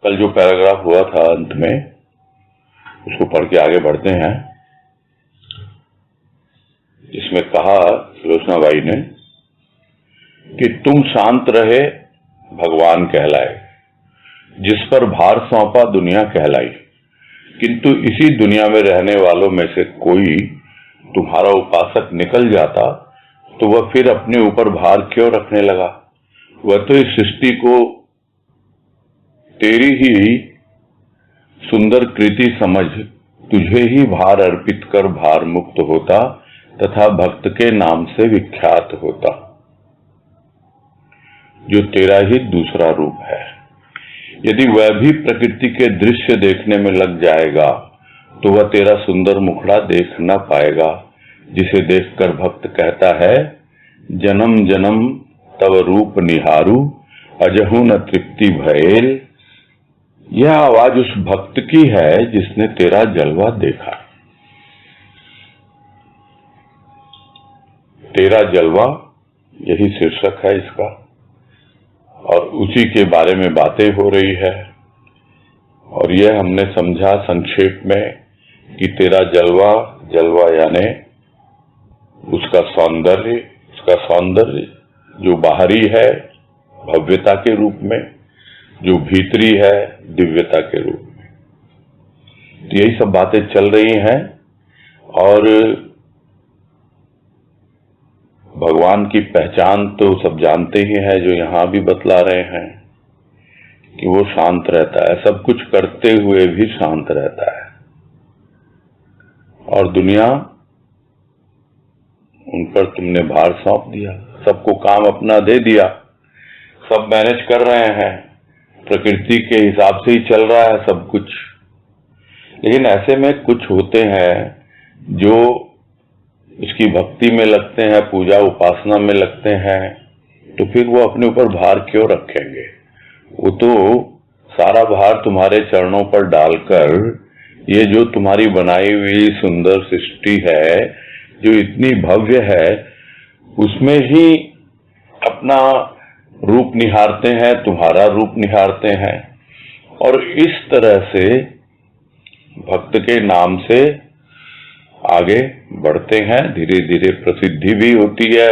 कल जो पैराग्राफ हुआ था अंत में, उसको पढ़ के आगे बढ़ते हैं। इसमें कहा सुलोचनाबाई ने कि तुम शांत रहे भगवान कहलाए, जिस पर भार सौंपा दुनिया कहलाई। किंतु इसी दुनिया में रहने वालों में से कोई तुम्हारा उपासक निकल जाता तो वह फिर अपने ऊपर भार क्यों रखने लगा? वह तो इस सृष्टि को तेरी ही सुंदर कृति समझ तुझे ही भार अर्पित कर भार मुक्त होता तथा भक्त के नाम से विख्यात होता, जो तेरा ही दूसरा रूप है। यदि वह भी प्रकृति के दृश्य देखने में लग जाएगा तो वह तेरा सुंदर मुखड़ा देख न पाएगा, जिसे देखकर भक्त कहता है, जन्म जन्म तव रूप निहारू अजहु न तृप्ति भयेल। यह आवाज उस भक्त की है जिसने तेरा जलवा देखा। तेरा जलवा, यही शीर्षक है इसका, और उसी के बारे में बातें हो रही है। और यह हमने समझा संक्षेप में कि तेरा जलवा, जलवा यानी उसका सौंदर्य जो बाहरी है भव्यता के रूप में, जो भीतरी है दिव्यता के रूप में। तो यही सब बातें चल रही हैं। और भगवान की पहचान तो सब जानते ही हैं, जो यहां भी बतला रहे हैं कि वो शांत रहता है, सब कुछ करते हुए भी शांत रहता है। और दुनिया, उन पर तुमने भार सौंप दिया, सबको काम अपना दे दिया, सब मैनेज कर रहे हैं, प्रकृति के हिसाब से ही चल रहा है सब कुछ। लेकिन ऐसे में कुछ होते हैं जो इसकी भक्ति में लगते हैं, पूजा उपासना में लगते हैं, तो फिर वो अपने ऊपर भार क्यों रखेंगे? वो तो सारा भार तुम्हारे चरणों पर डालकर ये जो तुम्हारी बनाई हुई सुंदर सृष्टि है, जो इतनी भव्य है, उसमें ही अपना रूप निहारते हैं, तुम्हारा रूप निहारते हैं। और इस तरह से भक्त के नाम से आगे बढ़ते हैं, धीरे धीरे प्रसिद्धि भी होती है,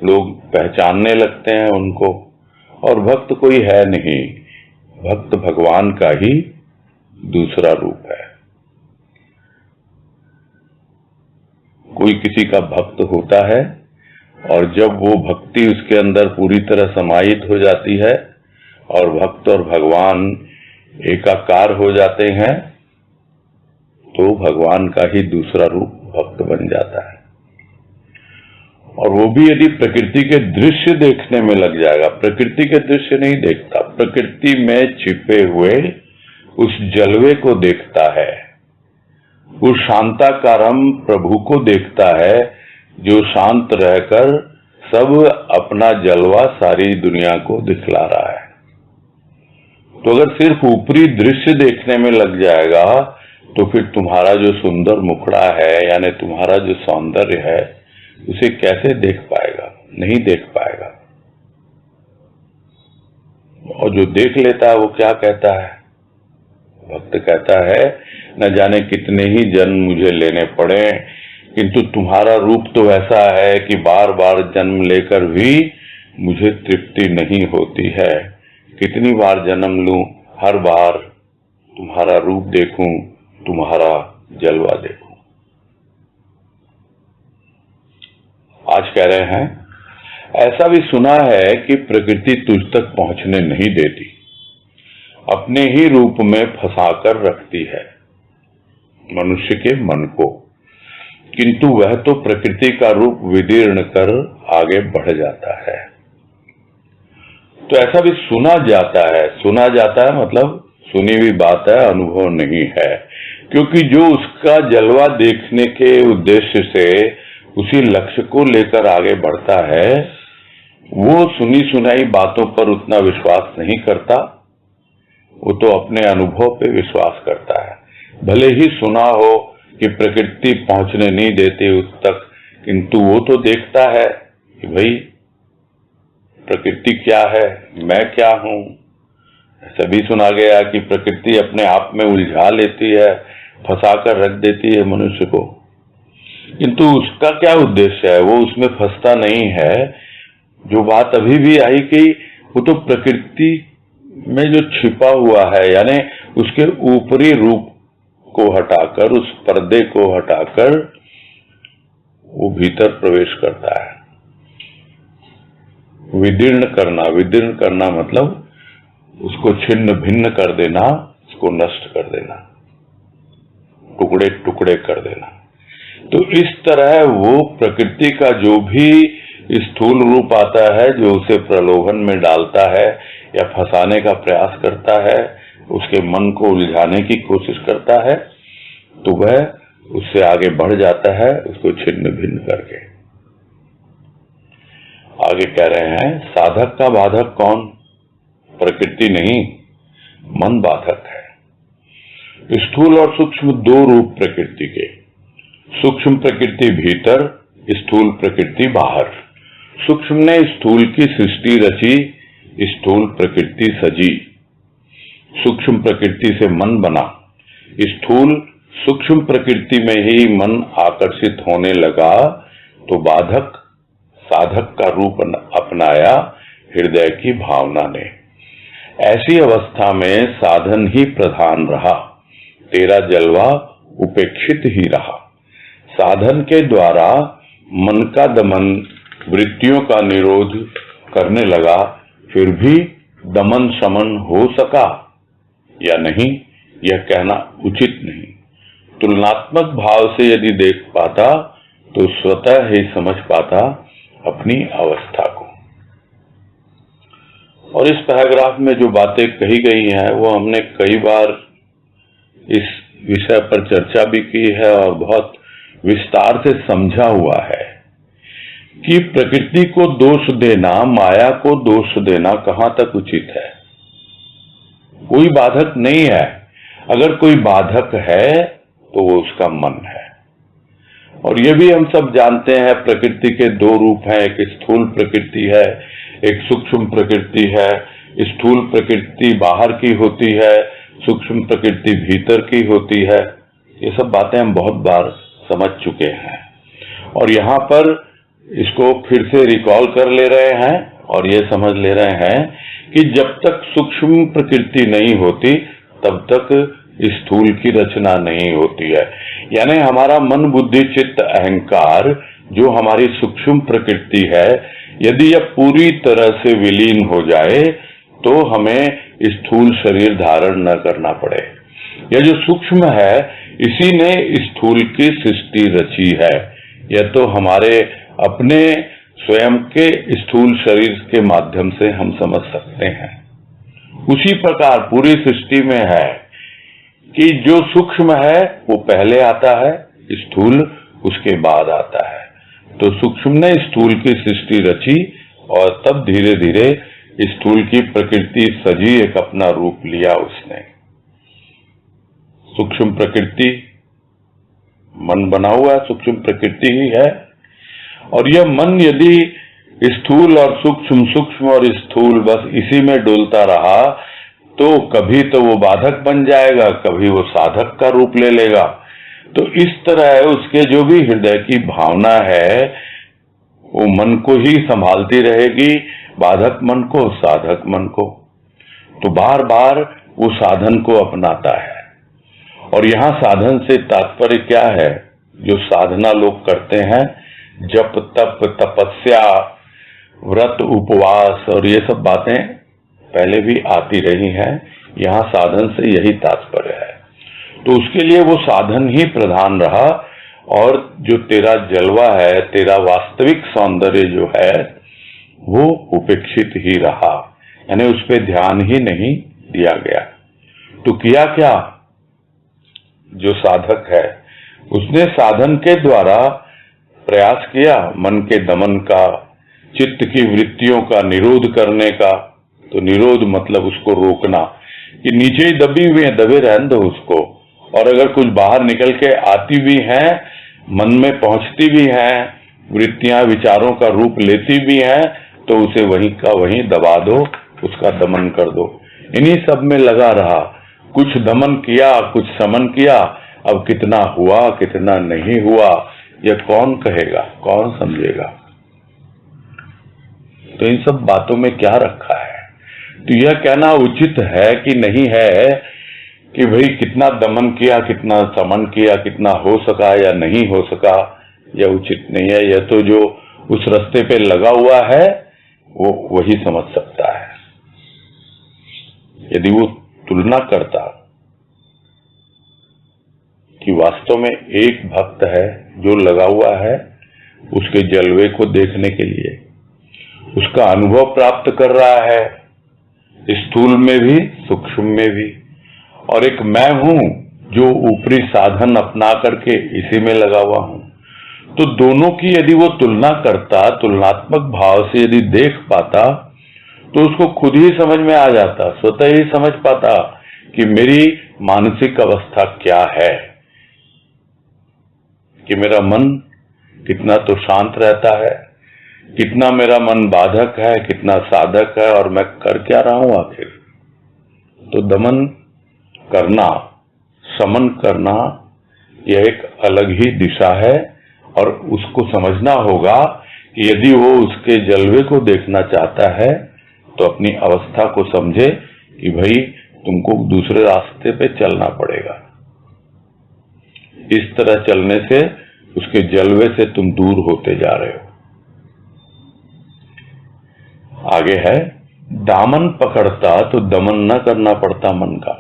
लोग पहचानने लगते हैं उनको। और भक्त कोई है नहीं, भक्त भगवान का ही दूसरा रूप है। कोई किसी का भक्त होता है और जब वो भक्ति उसके अंदर पूरी तरह समाहित हो जाती है और भक्त और भगवान एकाकार हो जाते हैं, तो भगवान का ही दूसरा रूप भक्त बन जाता है। और वो भी यदि प्रकृति के दृश्य देखने में लग जाएगा, प्रकृति के दृश्य नहीं देखता, प्रकृति में छिपे हुए उस जलवे को देखता है, उस शांताकारम प्रभु को देखता है, जो शांत रहकर सब अपना जलवा सारी दुनिया को दिखला रहा है। तो अगर सिर्फ ऊपरी दृश्य देखने में लग जाएगा तो फिर तुम्हारा जो सुंदर मुखड़ा है, यानी तुम्हारा जो सौंदर्य है, उसे कैसे देख पाएगा? नहीं देख पाएगा। और जो देख लेता है वो क्या कहता है? भक्त कहता है, न जाने कितने ही जन्म मुझे लेने पड़े, किंतु तुम्हारा रूप तो ऐसा है कि बार बार जन्म लेकर भी मुझे तृप्ति नहीं होती है। कितनी बार जन्म लूं, हर बार तुम्हारा रूप देखूं, तुम्हारा जलवा देखूं। आज कह रहे हैं, ऐसा भी सुना है कि प्रकृति तुझ तक पहुंचने नहीं देती, अपने ही रूप में फंसाकर रखती है मनुष्य के मन को, किंतु वह तो प्रकृति का रूप विदीर्ण कर आगे बढ़ जाता है। तो ऐसा भी सुना जाता है मतलब सुनी हुई बात है, अनुभव नहीं है। क्योंकि जो उसका जलवा देखने के उद्देश्य से उसी लक्ष्य को लेकर आगे बढ़ता है, वो सुनी सुनाई बातों पर उतना विश्वास नहीं करता, वो तो अपने अनुभव पे विश्वास करता है। भले ही सुना हो कि प्रकृति पहुंचने नहीं देती उस तक, किंतु वो तो देखता है कि भाई प्रकृति क्या है, मैं क्या हूं, ऐसा भी सुना गया कि प्रकृति अपने आप में उलझा लेती है, फंसाकर रख देती है मनुष्य को, किंतु उसका क्या उद्देश्य है? वो उसमें फंसता नहीं है। जो बात अभी भी आई कि वो तो प्रकृति में जो छिपा हुआ है, यानी उसके ऊपरी रूप को हटाकर, उस पर्दे को हटाकर वो भीतर प्रवेश करता है। विदीर्ण करना मतलब उसको छिन्न भिन्न कर देना, उसको नष्ट कर देना, टुकड़े टुकड़े कर देना। तो इस तरह वो प्रकृति का जो भी स्थूल रूप आता है, जो उसे प्रलोभन में डालता है या फंसाने का प्रयास करता है, उसके मन को उलझाने की कोशिश करता है, तो वह उससे आगे बढ़ जाता है, उसको छिन्न भिन्न करके। आगे कह रहे हैं, साधक का बाधक कौन? प्रकृति नहीं, मन बाधक है। स्थूल और सूक्ष्म दो रूप प्रकृति के, सूक्ष्म प्रकृति भीतर, स्थूल प्रकृति बाहर। सूक्ष्म ने स्थूल की सृष्टि रची, स्थूल प्रकृति सजी। सूक्ष्म प्रकृति से मन बना, स्थूल सूक्ष्म प्रकृति में ही मन आकर्षित होने लगा, तो बाधक साधक का रूप अपनाया हृदय की भावना ने। ऐसी अवस्था में साधन ही प्रधान रहा, तेरा जलवा उपेक्षित ही रहा। साधन के द्वारा मन का दमन, वृत्तियों का निरोध करने लगा, फिर भी दमन शमन हो सका या नहीं, यह कहना उचित नहीं। तुलनात्मक भाव से यदि देख पाता तो स्वतः ही समझ पाता अपनी अवस्था को। और इस पैराग्राफ में जो बातें कही गई हैं वो हमने कई बार इस विषय पर चर्चा भी की है और बहुत विस्तार से समझा हुआ है कि प्रकृति को दोष देना, माया को दोष देना कहां तक उचित है। कोई बाधक नहीं है। अगर कोई बाधक है तो वो उसका मन है। और ये भी हम सब जानते हैं, प्रकृति के दो रूप हैं, एक स्थूल प्रकृति है, एक सूक्ष्म प्रकृति है। स्थूल प्रकृति बाहर की होती है, सूक्ष्म प्रकृति भीतर की होती है। ये सब बातें हम बहुत बार समझ चुके हैं और यहाँ पर इसको फिर से रिकॉल कर ले रहे हैं और ये समझ ले रहे हैं कि जब तक सूक्ष्म प्रकृति नहीं होती तब तक स्थूल की रचना नहीं होती है। यानी हमारा मन, बुद्धि, चित्त, अहंकार जो हमारी सूक्ष्म प्रकृति है, यदि यह पूरी तरह से विलीन हो जाए तो हमें स्थूल शरीर धारण न करना पड़े। यह जो सूक्ष्म है इसी ने स्थूल की सृष्टि रची है। यह तो हमारे अपने स्वयं के स्थूल शरीर के माध्यम से हम समझ सकते हैं। उसी प्रकार पूरी सृष्टि में है कि जो सूक्ष्म है वो पहले आता है, स्थूल उसके बाद आता है। तो सूक्ष्म ने स्थूल की सृष्टि रची और तब धीरे धीरे स्थूल की प्रकृति सजी, एक अपना रूप लिया उसने। सूक्ष्म प्रकृति मन बना हुआ सूक्ष्म प्रकृति ही है। और यह मन यदि स्थूल और सूक्ष्म, सूक्ष्म और स्थूल बस इसी में डोलता रहा तो कभी तो वो बाधक बन जाएगा, कभी वो साधक का रूप ले लेगा। तो इस तरह उसके जो भी हृदय की भावना है वो मन को ही संभालती रहेगी, बाधक मन को, साधक मन को। तो बार बार वो साधन को अपनाता है। और यहाँ साधन से तात्पर्य क्या है? जो साधना लोग करते हैं, जप, तप, तपस्या, व्रत, उपवास और ये सब बातें पहले भी आती रही हैं। यहाँ साधन से यही तात्पर्य है। तो उसके लिए वो साधन ही प्रधान रहा और जो तेरा जलवा है, तेरा वास्तविक सौंदर्य जो है वो उपेक्षित ही रहा, यानी उस पर ध्यान ही नहीं दिया गया। तो किया क्या? जो साधक है उसने साधन के द्वारा प्रयास किया मन के दमन का, चित्त की वृत्तियों का निरोध करने का। तो निरोध मतलब उसको रोकना कि नीचे ही दबी हुई है, दबे रहने दो उसको। और अगर कुछ बाहर निकल के आती भी हैं, मन में पहुंचती भी हैं, वृत्तियां विचारों का रूप लेती भी हैं, तो उसे वहीं का वहीं दबा दो, उसका दमन कर दो। इन्हीं सब में लगा रहा, कुछ दमन किया कुछ समन किया, अब कितना हुआ कितना नहीं हुआ यह कौन कहेगा, कौन समझेगा। तो इन सब बातों में क्या रखा है? तो यह कहना उचित है कि नहीं है कि भाई कितना दमन किया कितना समन किया, कितना हो सका या नहीं हो सका, यह उचित नहीं है। यह तो जो उस रास्ते पे लगा हुआ है वो वही समझ सकता है। यदि वो तुलना करता कि वास्तव में एक भक्त है जो लगा हुआ है उसके जलवे को देखने के लिए, उसका अनुभव प्राप्त कर रहा है स्थूल में भी सूक्ष्म में भी, और एक मैं हूं जो ऊपरी साधन अपना करके इसी में लगा हुआ हूं, तो दोनों की यदि वो तुलना करता, तुलनात्मक भाव से यदि देख पाता, तो उसको खुद ही समझ में आ जाता, स्वतः ही समझ पाता कि मेरी मानसिक अवस्था क्या है, कि मेरा मन कितना तो शांत रहता है, कितना मेरा मन बाधक है, कितना साधक है, और मैं कर क्या रहा हूं आखिर। तो दमन करना, समन करना, यह एक अलग ही दिशा है, और उसको समझना होगा कि यदि वो उसके जलवे को देखना चाहता है तो अपनी अवस्था को समझे कि भाई तुमको दूसरे रास्ते पे चलना पड़ेगा। इस तरह चलने से उसके जलवे से तुम दूर होते जा रहे हो। आगे है, दामन पकड़ता तो दमन न करना पड़ता मन का।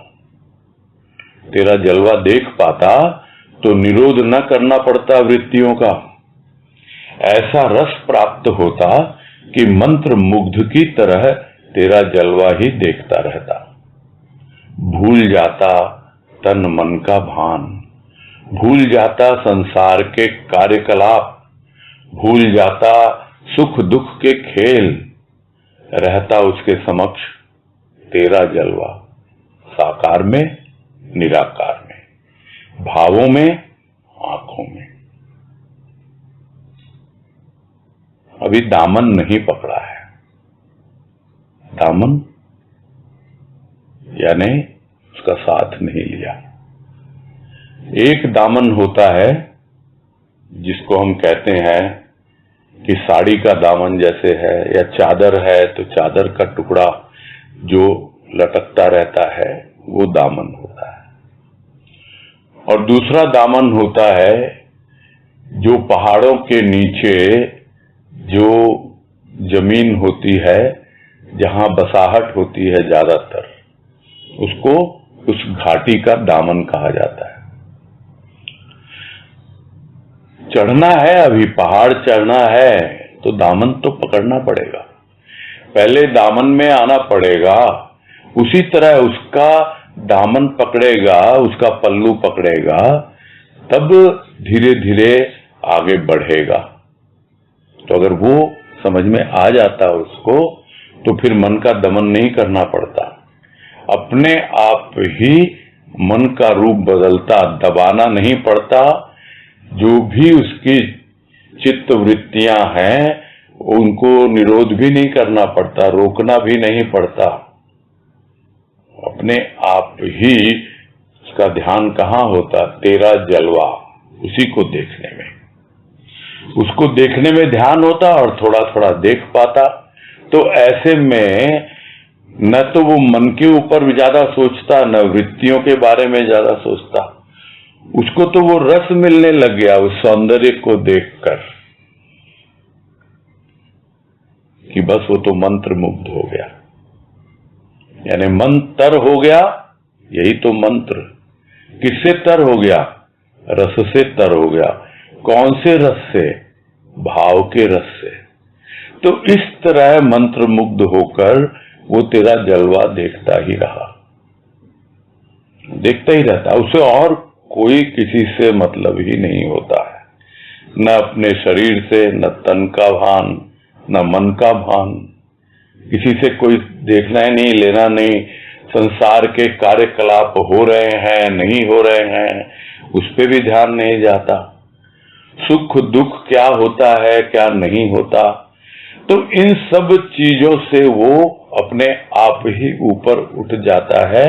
तेरा जलवा देख पाता तो निरोध न करना पड़ता वृत्तियों का। ऐसा रस प्राप्त होता कि मंत्र मुग्ध की तरह तेरा जलवा ही देखता रहता। भूल जाता तन मन का भान, भूल जाता संसार के कार्यकलाप, भूल जाता सुख दुख के खेल, रहता उसके समक्ष तेरा जलवा, साकार में निराकार में, भावों में आंखों में। अभी दामन नहीं पकड़ा है, दामन यानी उसका साथ नहीं लिया। एक दामन होता है जिसको हम कहते हैं कि साड़ी का दामन जैसे है, या चादर है तो चादर का टुकड़ा जो लटकता रहता है वो दामन होता है। और दूसरा दामन होता है जो पहाड़ों के नीचे जो जमीन होती है जहां बसाहट होती है ज्यादातर, उसको उस घाटी का दामन कहा जाता है। चढ़ना है, अभी पहाड़ चढ़ना है तो दामन तो पकड़ना पड़ेगा, पहले दामन में आना पड़ेगा। उसी तरह उसका दामन पकड़ेगा, उसका पल्लू पकड़ेगा, तब धीरे धीरे आगे बढ़ेगा। तो अगर वो समझ में आ जाता उसको, तो फिर मन का दमन नहीं करना पड़ता, अपने आप ही मन का रूप बदलता, दबाना नहीं पड़ता। जो भी उसकी चित्त वृत्तियां हैं उनको निरोध भी नहीं करना पड़ता, रोकना भी नहीं पड़ता, अपने आप ही उसका ध्यान कहाँ होता, तेरा जलवा, उसी को देखने में, उसको देखने में ध्यान होता और थोड़ा थोड़ा देख पाता। तो ऐसे में न तो वो मन के ऊपर ज्यादा सोचता, न वृत्तियों के बारे में ज्यादा सोचता, उसको तो वो रस मिलने लग गया उस सौंदर्य को देखकर कि बस वो तो मंत्र मुग्ध हो गया, यानी मन तर हो गया। यही तो मंत्र। किससे तर हो गया? रस से तर हो गया। कौन से रस से? भाव के रस से। तो इस तरह मंत्र मुग्ध होकर वो तेरा जलवा देखता ही रहा, देखता ही रहता, उसे और कोई किसी से मतलब ही नहीं होता है, न अपने शरीर से, न तन का भान, न मन का भान, किसी से कोई देखना ही नहीं, लेना नहीं। संसार के कार्यकलाप हो रहे हैं नहीं हो रहे हैं उस पे भी ध्यान नहीं जाता। सुख दुख क्या होता है क्या नहीं होता, तो इन सब चीजों से वो अपने आप ही ऊपर उठ जाता है।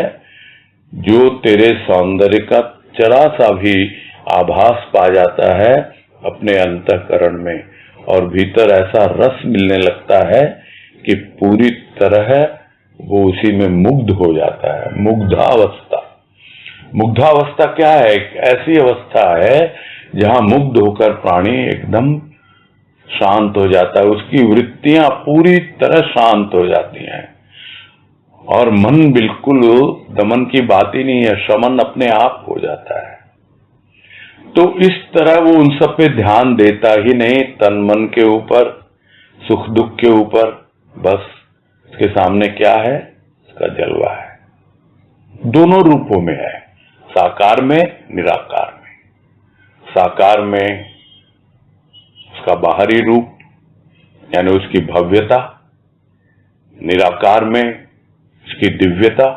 जो तेरे सौंदर्य का जरा सा भी आभास पा जाता है अपने अंतःकरण में, और भीतर ऐसा रस मिलने लगता है कि पूरी तरह वो उसी में मुग्ध हो जाता है। मुग्धावस्था। मुग्धावस्था क्या है? एक ऐसी अवस्था है जहां मुग्ध होकर प्राणी एकदम शांत हो जाता है, उसकी वृत्तियां पूरी तरह शांत हो जाती हैं और मन बिल्कुल दमन की बात ही नहीं है, शमन अपने आप हो जाता है। तो इस तरह वो उन सब पे ध्यान देता ही नहीं, तन मन के ऊपर, सुख दुख के ऊपर, बस उसके सामने क्या है? उसका जलवा है। दोनों रूपों में है, साकार में, निराकार में। साकार में उसका बाहरी रूप यानी उसकी भव्यता, निराकार में उसकी दिव्यता।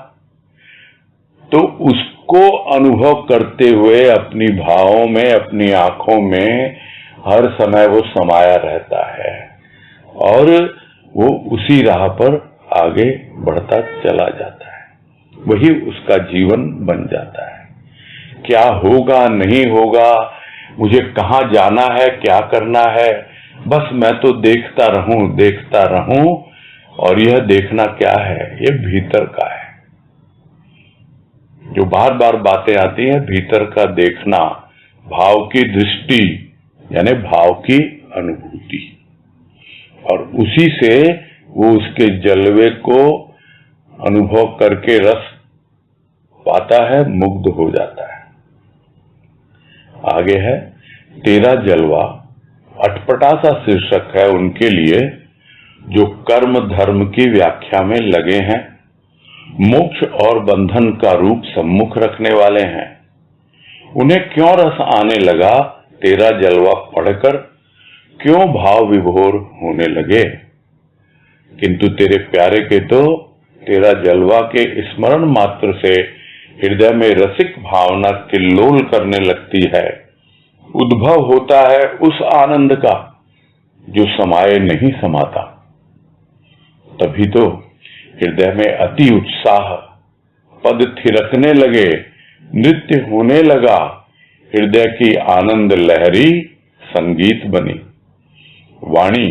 तो उसको अनुभव करते हुए अपनी भावों में, अपनी आंखों में हर समय वो समाया रहता है और वो उसी राह पर आगे बढ़ता चला जाता है। वही उसका जीवन बन जाता है। क्या होगा, नहीं होगा, मुझे कहाँ जाना है, क्या करना है, बस मैं तो देखता रहूं। और यह देखना क्या है? ये भीतर का है। जो बार बार बातें आती हैं, भीतर का देखना, भाव की दृष्टि यानी भाव की अनुभूति, और उसी से वो उसके जलवे को अनुभव करके रस पाता है, मुग्ध हो जाता है। आगे है तेरा जलवा। अटपटा सा शीर्षक है उनके लिए जो कर्म धर्म की व्याख्या में लगे हैं, मोक्ष और बंधन का रूप सम्मुख रखने वाले हैं। उन्हें क्यों रस आने लगा तेरा जलवा पढ़कर, क्यों भाव विभोर होने लगे? किंतु तेरे प्यारे के तो तेरा जलवा के स्मरण मात्र से हृदय में रसिक भावना किल्लोल करने लगती है। उद्भव होता है उस आनंद का जो समाये नहीं समाता। तभी तो हृदय में अति उत्साह, पद थिरकने लगे, नृत्य होने लगा, हृदय की आनंद लहरी संगीत बनी, वाणी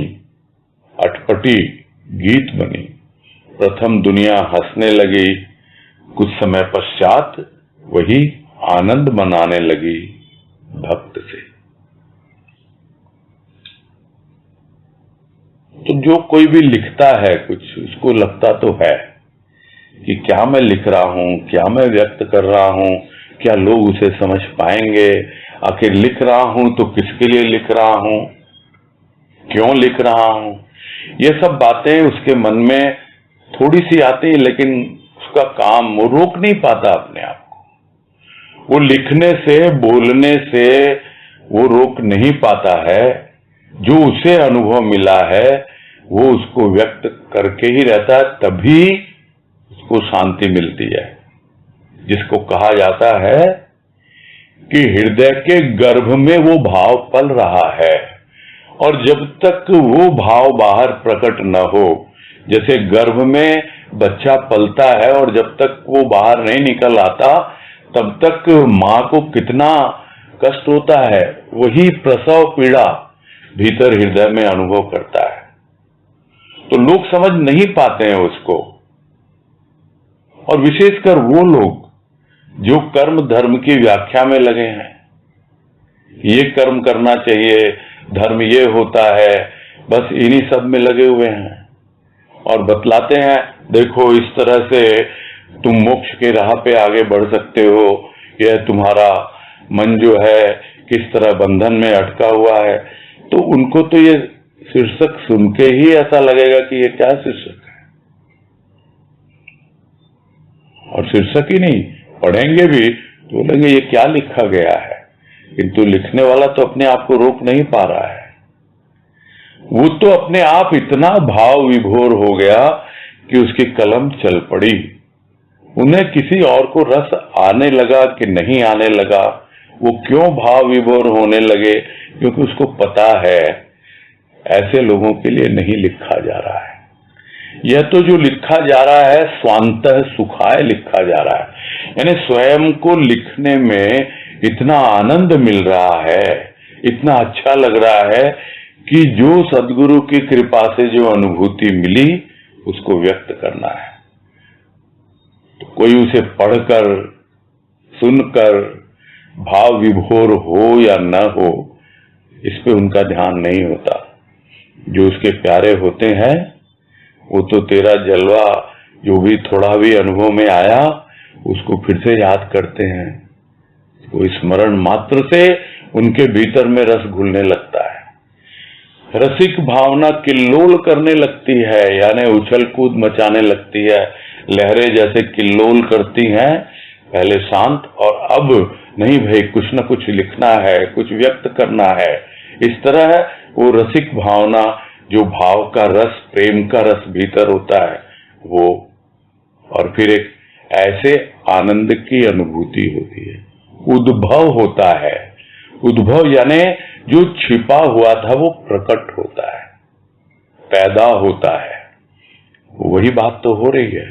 अटपटी गीत बनी। प्रथम दुनिया हंसने लगी, कुछ समय पश्चात वही आनंद मनाने लगी भक्त से। तो जो कोई भी लिखता है कुछ, उसको लगता तो है कि क्या मैं लिख रहा हूं, क्या मैं व्यक्त कर रहा हूं, क्या लोग उसे समझ पाएंगे, आखिर लिख रहा हूं तो किसके लिए लिख रहा हूं, क्यों लिख रहा हूं। ये सब बातें उसके मन में थोड़ी सी आती है, लेकिन उसका काम वो रोक नहीं पाता अपने आप को। वो लिखने से, बोलने से वो रोक नहीं पाता है। जो उसे अनुभव मिला है वो उसको व्यक्त करके ही रहता है, तभी उसको शांति मिलती है। जिसको कहा जाता है कि हृदय के गर्भ में वो भाव पल रहा है, और जब तक वो भाव बाहर प्रकट न हो, जैसे गर्भ में बच्चा पलता है और जब तक वो बाहर नहीं निकल आता तब तक माँ को कितना कष्ट होता है, वही प्रसव पीड़ा भीतर हृदय में अनुभव करता है। तो लोग समझ नहीं पाते हैं उसको, और विशेषकर वो लोग जो कर्म धर्म की व्याख्या में लगे हैं। ये कर्म करना चाहिए, धर्म ये होता है, बस इन्हीं सब में लगे हुए हैं और बतलाते हैं देखो इस तरह से तुम मोक्ष के राह पे आगे बढ़ सकते हो, यह तुम्हारा मन जो है किस तरह बंधन में अटका हुआ है। तो उनको तो ये शीर्षक सुन के ही ऐसा लगेगा कि ये क्या शीर्षक है, और शीर्षक ही नहीं पढ़ेंगे भी तो बोलेंगे ये क्या लिखा गया है। किंतु लिखने वाला तो अपने आप को रोक नहीं पा रहा है। वो तो अपने आप इतना भाव विभोर हो गया कि उसकी कलम चल पड़ी। उन्हें किसी और को रस आने लगा कि नहीं आने लगा, वो क्यों भाव विभोर होने लगे, क्योंकि उसको पता है ऐसे लोगों के लिए नहीं लिखा जा रहा है। यह तो जो लिखा जा रहा है स्वांतः सुखाय लिखा जा रहा है, यानी स्वयं को लिखने में इतना आनंद मिल रहा है, इतना अच्छा लग रहा है कि जो सदगुरु की कृपा से जो अनुभूति मिली उसको व्यक्त करना है। तो कोई उसे पढ़कर सुनकर भाव विभोर हो या न हो, इस पे उनका ध्यान नहीं होता। जो उसके प्यारे होते हैं वो तो तेरा जलवा जो भी थोड़ा भी अनुभव में आया उसको फिर से याद करते हैं। वो स्मरण मात्र से उनके भीतर में रस घुलने लगता है, रसिक भावना किल्लोल करने लगती है, यानी उछल कूद मचाने लगती है। लहरें जैसे किल्लोल करती हैं, पहले शांत और अब नहीं भाई कुछ न कुछ लिखना है, कुछ व्यक्त करना है। इस तरह वो रसिक भावना, जो भाव का रस, प्रेम का रस भीतर होता है वो, और फिर एक ऐसे आनंद की अनुभूति होती है, उद्भव होता है। उद्भव यानी जो छिपा हुआ था वो प्रकट होता है, पैदा होता है। वही बात तो हो रही है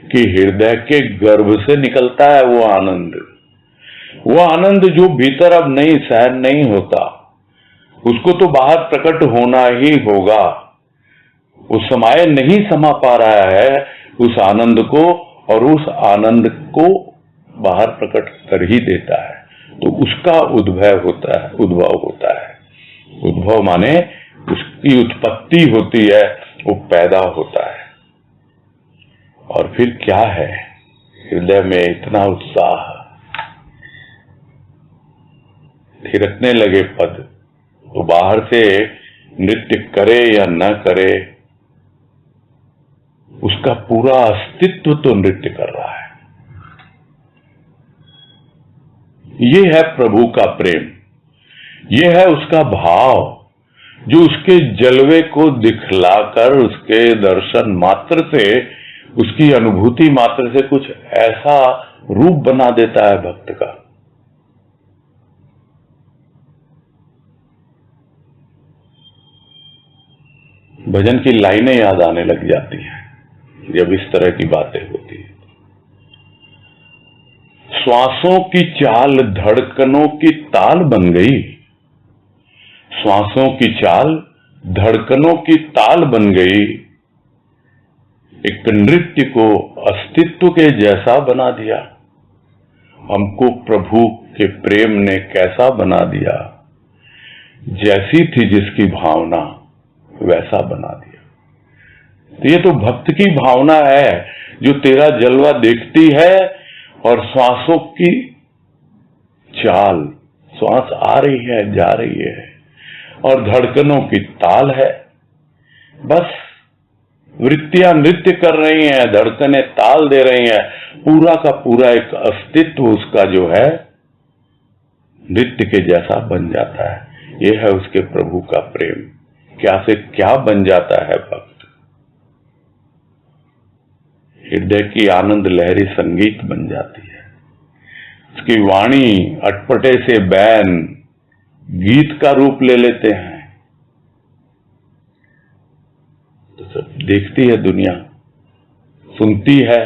कि हृदय के गर्भ से निकलता है वो आनंद। वो आनंद जो भीतर अब नहीं सहन नहीं होता, उसको तो बाहर प्रकट होना ही होगा। वो समाये नहीं समा पा रहा है उस आनंद को, और उस आनंद को बाहर प्रकट कर ही देता है। तो उसका उद्भव होता है, उद्भव होता है। उद्भव माने उसकी उत्पत्ति होती है, वो पैदा होता है। और फिर क्या है, हृदय में इतना उत्साह, थिरकने लगे पद। तो बाहर से नृत्य करे या न करे, उसका पूरा अस्तित्व तो नृत्य कर रहा है। ये है प्रभु का प्रेम, ये है उसका भाव, जो उसके जलवे को दिखलाकर उसके दर्शन मात्र से, उसकी अनुभूति मात्र से कुछ ऐसा रूप बना देता है भक्त का। भजन की लाइनें याद आने लग जाती हैं जब इस तरह की बातें होती है। श्वासों की चाल धड़कनों की ताल बन गई, श्वासों की चाल धड़कनों की ताल बन गई, एक नृत्य को अस्तित्व के जैसा बना दिया। हमको प्रभु के प्रेम ने कैसा बना दिया, जैसी थी जिसकी भावना वैसा बना दिया। तो ये तो भक्त की भावना है, जो तेरा जलवा देखती है, और श्वासों की चाल, श्वास आ रही है जा रही है, और धड़कनों की ताल है। बस वृत्तियां नृत्य कर रही हैं, धड़कनें ताल दे रही हैं, पूरा का पूरा एक अस्तित्व उसका जो है नृत्य के जैसा बन जाता है। यह है उसके प्रभु का प्रेम। क्या से क्या बन जाता है भक्त। हृदय की आनंद लहरी संगीत बन जाती है, उसकी वाणी अटपटे से बैन गीत का रूप ले लेते हैं। तो सब देखती है दुनिया, सुनती है,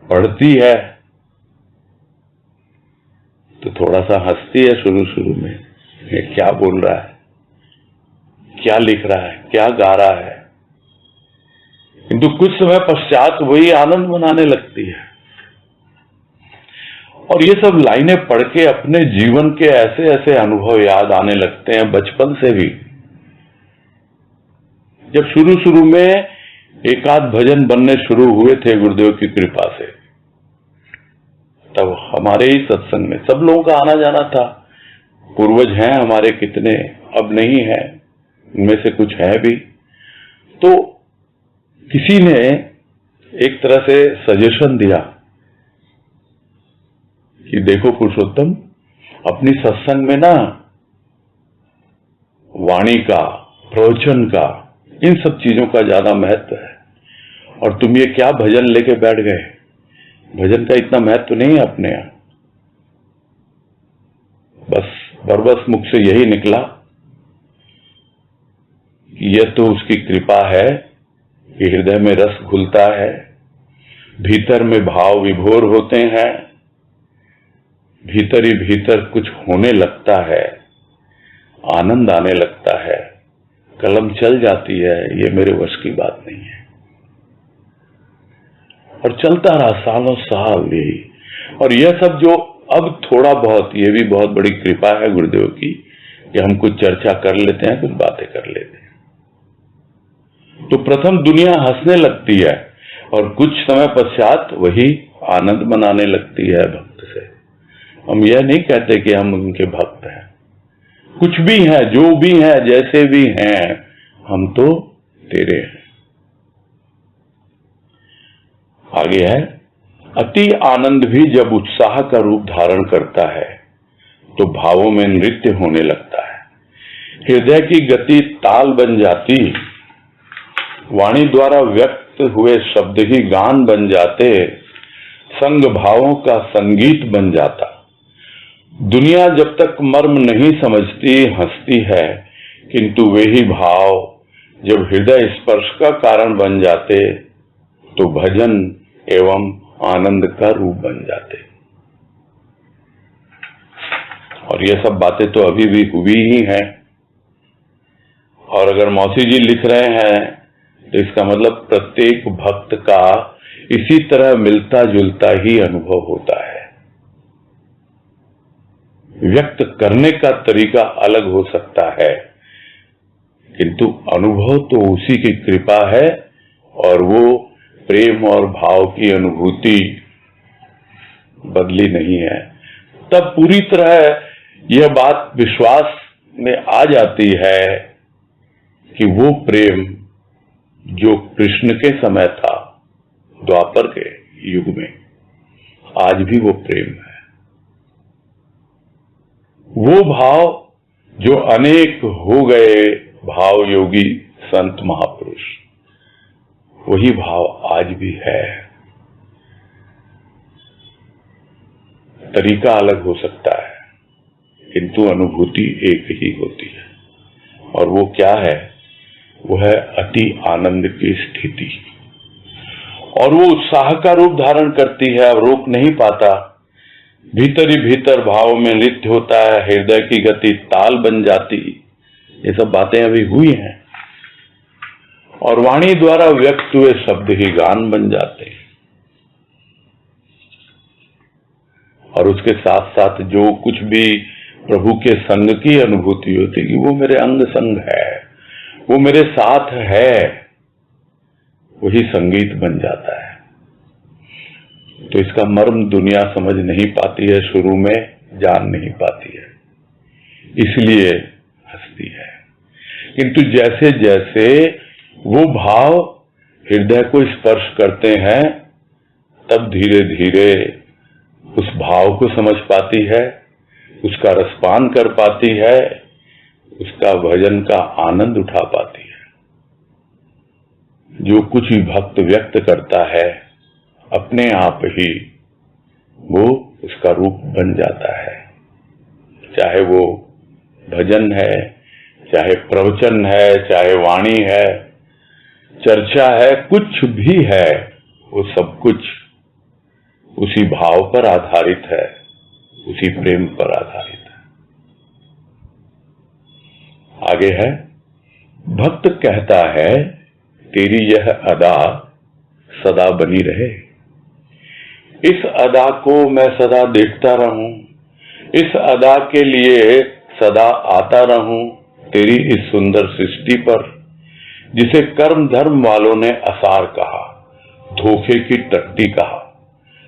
पढ़ती है, तो थोड़ा सा हंसती है शुरू में, ये क्या बोल रहा है, क्या लिख रहा है, क्या गा रहा है। किंतु कुछ समय पश्चात वही आनंद मनाने लगती है। और ये सब लाइनें पढ़ के अपने जीवन के ऐसे ऐसे अनुभव याद आने लगते हैं, बचपन से भी। जब शुरू में एक आध भजन बनने शुरू हुए थे गुरुदेव की कृपा से, तब हमारे ही सत्संग में सब लोगों का आना जाना था। पूर्वज हैं हमारे कितने, अब नहीं है, उनमें से कुछ है भी। तो किसी ने एक तरह से सजेशन दिया कि देखो पुरुषोत्तम, अपनी सत्संग में ना वाणी का, प्रवचन का, इन सब चीजों का ज्यादा महत्व है, और तुम ये क्या भजन लेके बैठ गए, भजन का इतना महत्व नहीं है अपने यहां। बस बरबस मुख से यही निकला यह तो उसकी कृपा है कि हृदय में रस घुलता है, भीतर में भाव विभोर होते हैं, भीतर ही भीतर कुछ होने लगता है, आनंद आने लगता है, कलम चल जाती है। ये मेरे वश की बात नहीं है। और चलता रहा सालों साल यही। और यह सब जो अब थोड़ा बहुत, ये भी बहुत बड़ी कृपा है गुरुदेव की कि हम कुछ चर्चा कर लेते हैं, कुछ बातें कर लेते हैं, तो प्रथम दुनिया हंसने लगती है और कुछ समय पश्चात वही आनंद मनाने लगती है भक्त से। हम यह नहीं कहते कि हम उनके भक्त हैं, कुछ भी हैं, जो भी हैं, जैसे भी हैं, हम तो तेरे हैं। आगे है, अति आनंद भी जब उत्साह का रूप धारण करता है तो भावों में नृत्य होने लगता है। हृदय की गति ताल बन जाती, वाणी द्वारा व्यक्त हुए शब्द ही गान बन जाते, संग भावों का संगीत बन जाता। दुनिया जब तक मर्म नहीं समझती हंसती है, किंतु वे ही भाव जब हृदय स्पर्श का कारण बन जाते तो भजन एवं आनंद का रूप बन जाते। और ये सब बातें तो अभी भी हुई ही हैं। और अगर मौसी जी लिख रहे हैं तो इसका मतलब प्रत्येक भक्त का इसी तरह मिलता जुलता ही अनुभव होता है। व्यक्त करने का तरीका अलग हो सकता है, किंतु अनुभव तो उसी की कृपा है और वो प्रेम और भाव की अनुभूति बदली नहीं है। तब पूरी तरह यह बात विश्वास में आ जाती है कि वो प्रेम जो कृष्ण के समय था, द्वापर के युग में, आज भी वो प्रेम है। वो भाव जो अनेक हो गए भाव योगी संत महापुरुष, वही भाव आज भी है। तरीका अलग हो सकता है, किंतु अनुभूति एक ही होती है। और वो क्या है? वो है अति आनंद की स्थिति। और वो उत्साह का रूप धारण करती है, अब रोक नहीं पाता। भीतर ही भीतर भाव में नृत्य होता है, हृदय की गति ताल बन जाती। ये सब बातें अभी हुई हैं। और वाणी द्वारा व्यक्त हुए शब्द ही गान बन जाते हैं। और उसके साथ साथ जो कुछ भी प्रभु के संग की अनुभूति होती है, वो मेरे अंग संग है, वो मेरे साथ है, वही संगीत बन जाता है। तो इसका मर्म दुनिया समझ नहीं पाती है, शुरू में जान नहीं पाती है, इसलिए हंसती है। किंतु जैसे जैसे वो भाव हृदय को स्पर्श करते हैं, तब धीरे धीरे उस भाव को समझ पाती है, उसका रसपान कर पाती है, उसका भजन का आनंद उठा पाती है। जो कुछ भी भक्त व्यक्त करता है, अपने आप ही वो उसका रूप बन जाता है। चाहे वो भजन है, चाहे प्रवचन है, चाहे वाणी है, चर्चा है, कुछ भी है, वो सब कुछ उसी भाव पर आधारित है, उसी प्रेम पर आधारित है। आगे है, भक्त कहता है तेरी यह अदा सदा बनी रहे। इस अदा को मैं सदा देखता रहूं, इस अदा के लिए सदा आता रहूं तेरी इस सुंदर सृष्टि पर, जिसे कर्म धर्म वालों ने असार कहा, धोखे की टट्टी कहा।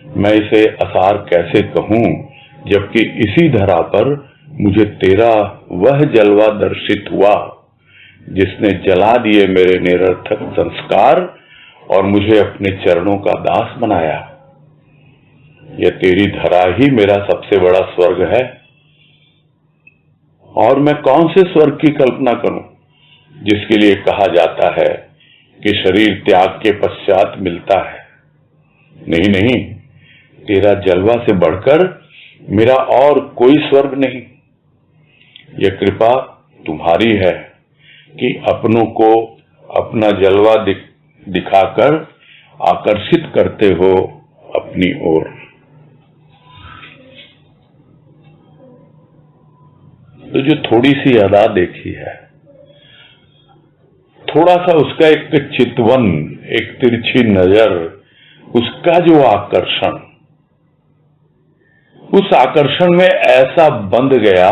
मैं इसे असार कैसे कहूं, जबकि इसी धरा पर मुझे तेरा वह जलवा दर्शित हुआ जिसने जला दिए मेरे निरर्थक संस्कार और मुझे अपने चरणों का दास बनाया। यह तेरी धरा ही मेरा सबसे बड़ा स्वर्ग है, और मैं कौन से स्वर्ग की कल्पना करूं जिसके लिए कहा जाता है कि शरीर त्याग के पश्चात मिलता है। नहीं नहीं, तेरा जलवा से बढ़कर मेरा और कोई स्वर्ग नहीं। यह कृपा तुम्हारी है, कि अपनों को अपना जलवा दिखाकर आकर्षित करते हो अपनी ओर। तो जो थोड़ी सी अदा देखी है, थोड़ा सा उसका एक चितवन, एक तिरछी नजर, उसका जो आकर्षण, उस आकर्षण में ऐसा बंध गया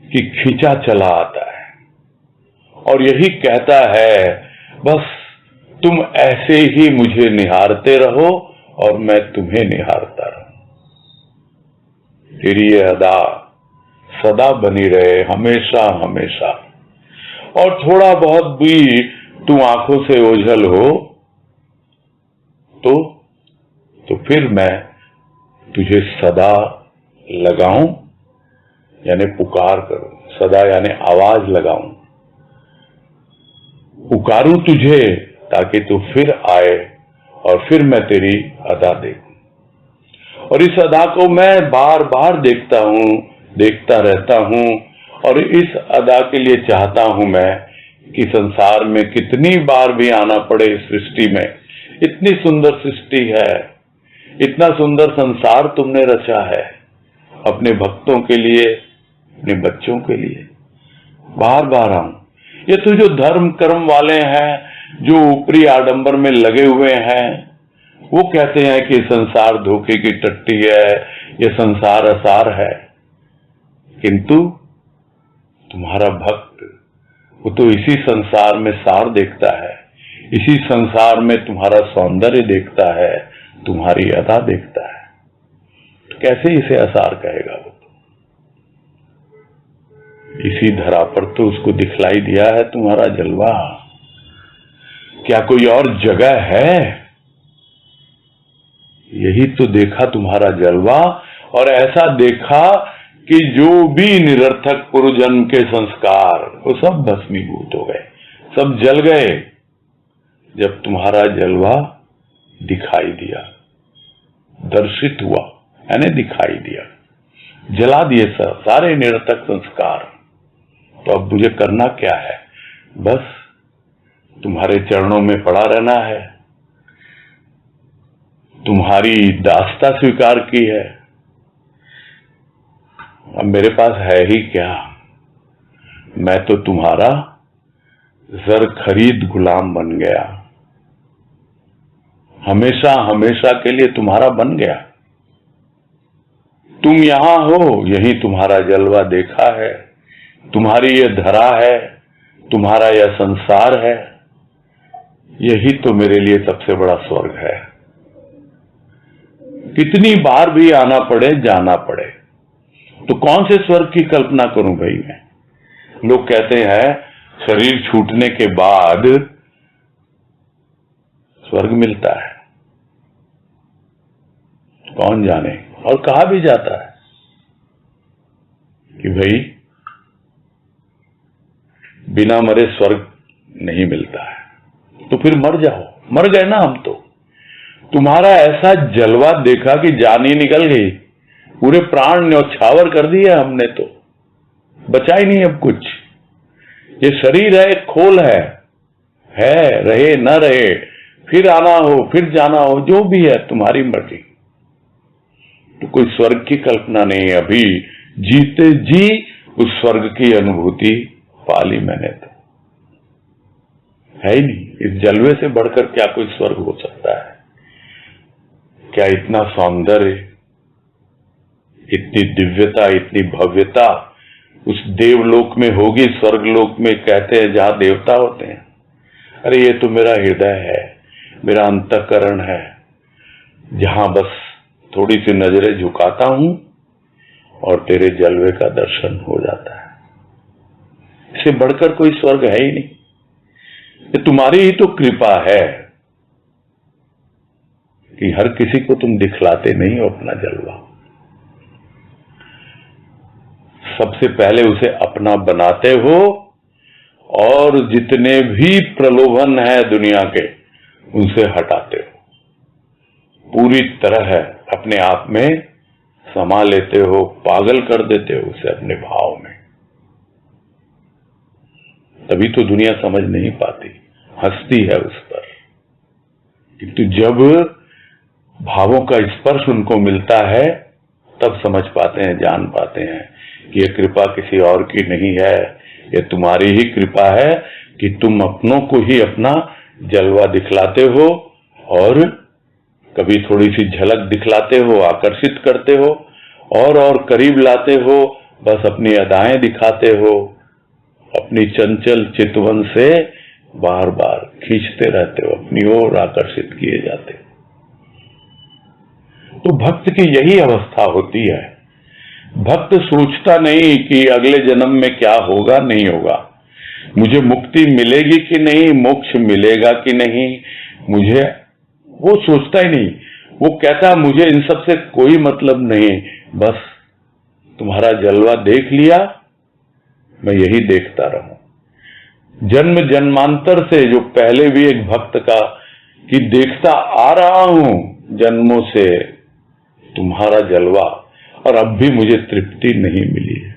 कि खींचा चला आता है और यही कहता है बस तुम ऐसे ही मुझे निहारते रहो और मैं तुम्हें निहारता रहूं। तेरी ये अदा सदा बनी रहे, हमेशा हमेशा। और थोड़ा बहुत भी तू आंखों से ओझल हो तो फिर मैं तुझे सदा लगाऊं, यानी पुकार करूं। सदा यानी आवाज लगाऊं, पुकारूं तुझे ताकि तू फिर आए और फिर मैं तेरी अदा देखूं। और इस अदा को मैं बार बार देखता हूं, देखता रहता हूं। और इस अदा के लिए चाहता हूं मैं कि संसार में कितनी बार भी आना पड़े इस सृष्टि में। इतनी सुंदर सृष्टि है, इतना सुंदर संसार तुमने रचा है अपने भक्तों के लिए, अपने बच्चों के लिए। बार बार आऊं। ये तो जो धर्म कर्म वाले हैं, जो ऊपरी आडंबर में लगे हुए हैं, वो कहते हैं कि संसार धोखे की टट्टी है, ये संसार असार है। किंतु तुम्हारा भक्त वो तो इसी संसार में सार देखता है, इसी संसार में तुम्हारा सौंदर्य देखता है, तुम्हारी अदा देखता है। तो कैसे इसे असार कहेगा वो? इसी धरा पर तो उसको दिखलाई दिया है तुम्हारा जलवा। क्या कोई और जगह है? यही तो देखा तुम्हारा जलवा। और ऐसा देखा कि जो भी निरर्थक पूर्वजन्म के संस्कार वो सब भस्मीभूत हो गए, सब जल गए जब तुम्हारा जलवा दिखाई दिया, दर्शित हुआ, यानी दिखाई दिया। जला दिए सारे निरर्थक संस्कार। तो अब मुझे करना क्या है? बस तुम्हारे चरणों में पड़ा रहना है। तुम्हारी दास्ता स्वीकार की है। अब मेरे पास है ही क्या? मैं तो तुम्हारा जर खरीद गुलाम बन गया, हमेशा हमेशा के लिए तुम्हारा बन गया। तुम यहां हो, यही तुम्हारा जलवा देखा है, तुम्हारी ये धरा है, तुम्हारा यह संसार है। यही तो मेरे लिए सबसे बड़ा स्वर्ग है। कितनी बार भी आना पड़े, जाना पड़े, तो कौन से स्वर्ग की कल्पना करूं भाई मैं? लोग कहते हैं शरीर छूटने के बाद स्वर्ग मिलता है, कौन जाने। और कहा भी जाता है कि भाई बिना मरे स्वर्ग नहीं मिलता है। तो फिर मर जाओ। मर गए ना हम तो। तुम्हारा ऐसा जलवा देखा कि जान ही निकल गई, पूरे प्राण न्यौछावर कर दिए हमने, तो बचा ही नहीं अब कुछ। ये शरीर है, एक खोल है, रहे न रहे, फिर आना हो, फिर जाना हो, जो भी है तुम्हारी मर्जी। तो कोई स्वर्ग की कल्पना नहीं। अभी जीते जी उस स्वर्ग की अनुभूति पाली मैंने, तो है ही नहीं। इस जलवे से बढ़कर क्या कोई स्वर्ग हो सकता है? क्या इतना सौंदर्य, इतनी दिव्यता, इतनी भव्यता उस देवलोक में होगी, स्वर्गलोक में कहते हैं जहां देवता होते हैं। अरे ये तो मेरा हृदय है, मेरा अंतःकरण है, जहां बस थोड़ी सी नजरें झुकाता हूं और तेरे जलवे का दर्शन हो जाता है। इससे बढ़कर कोई स्वर्ग है ही नहीं। ये तुम्हारी ही तो कृपा है कि हर किसी को तुम दिखलाते नहीं हो अपना जलवा। सबसे पहले उसे अपना बनाते हो और जितने भी प्रलोभन है दुनिया के उनसे हटाते हो। पूरी तरह अपने आप में समा लेते हो, पागल कर देते हो उसे अपने भाव में। तभी तो दुनिया समझ नहीं पाती, हंसती है उस पर। किंतु जब भावों का स्पर्श उनको मिलता है तब समझ पाते हैं, जान पाते हैं कि यह कृपा किसी और की नहीं है, यह तुम्हारी ही कृपा है कि तुम अपनों को ही अपना जलवा दिखलाते हो और कभी थोड़ी सी झलक दिखलाते हो, आकर्षित करते हो और करीब लाते हो, बस अपनी अदाएं दिखाते हो, अपनी चंचल चितवन से बार बार खींचते रहते हो, अपनी ओर आकर्षित किए जाते हो। तो भक्त की यही अवस्था होती है। भक्त सोचता नहीं कि अगले जन्म में क्या होगा, नहीं होगा, मुझे मुक्ति मिलेगी कि नहीं, मोक्ष मिलेगा कि नहीं, मुझे वो सोचता ही नहीं। वो कहता मुझे इन सब से कोई मतलब नहीं, बस तुम्हारा जलवा देख लिया, मैं यही देखता रहूं। जन्म जन्मांतर से जो पहले भी एक भक्त का कि देखता आ रहा हूं जन्मों से तुम्हारा जलवा, और अब भी मुझे तृप्ति नहीं मिली है।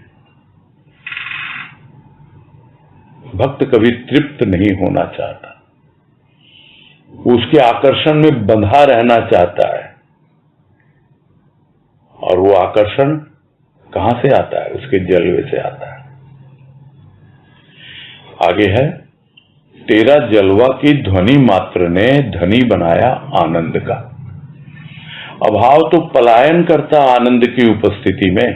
भक्त कभी तृप्त नहीं होना चाहता, उसके आकर्षण में बंधा रहना चाहता है। और वो आकर्षण कहां से आता है? उसके जलवे से आता है। आगे है, तेरा जलवा की ध्वनि मात्र ने धनी बनाया आनंद का। अभाव तो पलायन करता आनंद की उपस्थिति में।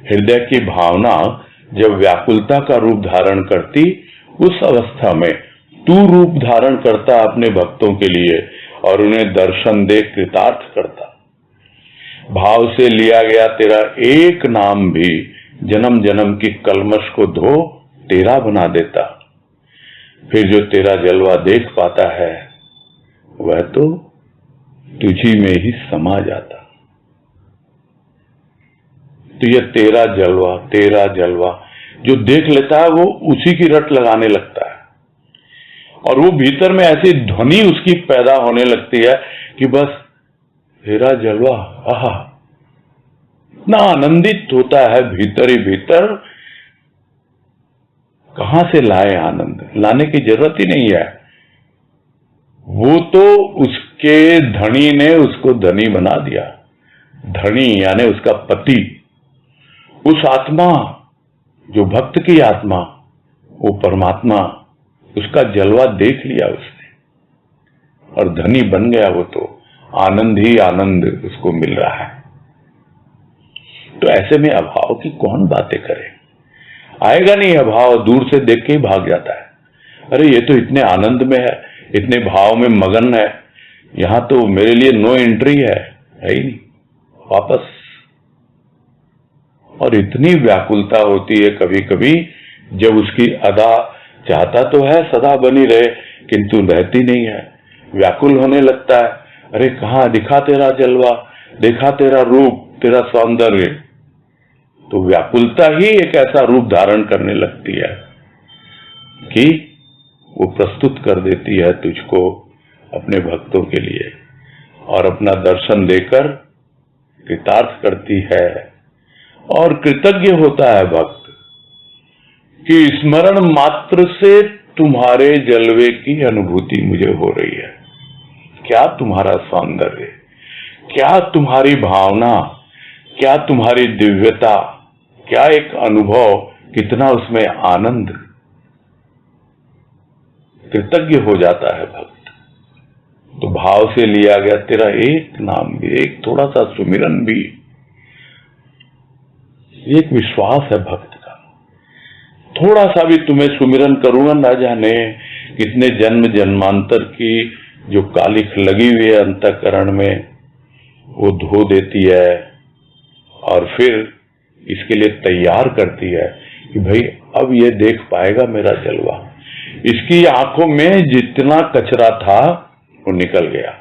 हृदय की भावना जब व्याकुलता का रूप धारण करती, उस अवस्था में तू रूप धारण करता अपने भक्तों के लिए और उन्हें दर्शन दे कृतार्थ करता। भाव से लिया गया तेरा एक नाम भी जन्म जन्म की कलमश को धो तेरा बना देता। फिर जो तेरा जलवा देख पाता है वह तो तुझी में ही समा जाता। तो यह तेरा जलवा जो देख लेता है वो उसी की रट लगाने लगता है, और वो भीतर में ऐसी ध्वनि उसकी पैदा होने लगती है कि बस तेरा जलवा, आहा, इतना आनंदित होता है भीतर ही भीतर। कहां से लाए आनंद? लाने की जरूरत ही नहीं है, वो तो उसके धनी ने उसको धनी बना दिया। धनी यानी उसका पति, उस आत्मा जो भक्त की आत्मा, वो परमात्मा, उसका जलवा देख लिया उसने और धनी बन गया। वो तो आनंद ही आनंद उसको मिल रहा है। तो ऐसे में अभाव की कौन बातें करे? आएगा नहीं अभाव, दूर से देख के ही भाग जाता है। अरे ये तो इतने आनंद में है, इतने भाव में मगन है, यहां तो मेरे लिए नो एंट्री है ही नहीं, वापस। और इतनी व्याकुलता होती है कभी कभी, जब उसकी अदा चाहता तो है सदा बनी रहे, किंतु रहती नहीं है, व्याकुल होने लगता है। अरे कहां दिखा तेरा जलवा, देखा तेरा रूप, तेरा सौंदर्य। तो व्याकुलता ही एक ऐसा रूप धारण करने लगती है कि वो प्रस्तुत कर देती है तुझको अपने भक्तों के लिए, और अपना दर्शन देकर कृतार्थ करती है। और कृतज्ञ होता है भक्त कि स्मरण मात्र से तुम्हारे जलवे की अनुभूति मुझे हो रही है। क्या तुम्हारा सौंदर्य, क्या तुम्हारी भावना, क्या तुम्हारी दिव्यता, क्या एक अनुभव, कितना उसमें आनंद। कृतज्ञ हो जाता है भक्त। तो भाव से लिया गया तेरा एक नाम भी, एक थोड़ा सा सुमिरन भी, एक विश्वास है भक्त का। थोड़ा सा भी तुम्हें सुमिरन करूंगा, ना जाने कितने जन्म जन्मांतर की जो कालिख लगी हुई है अंतःकरण में, वो धो देती है और फिर इसके लिए तैयार करती है कि भाई अब ये देख पाएगा मेरा जलवा। इसकी आंखों में जितना कचरा था वो निकल गया,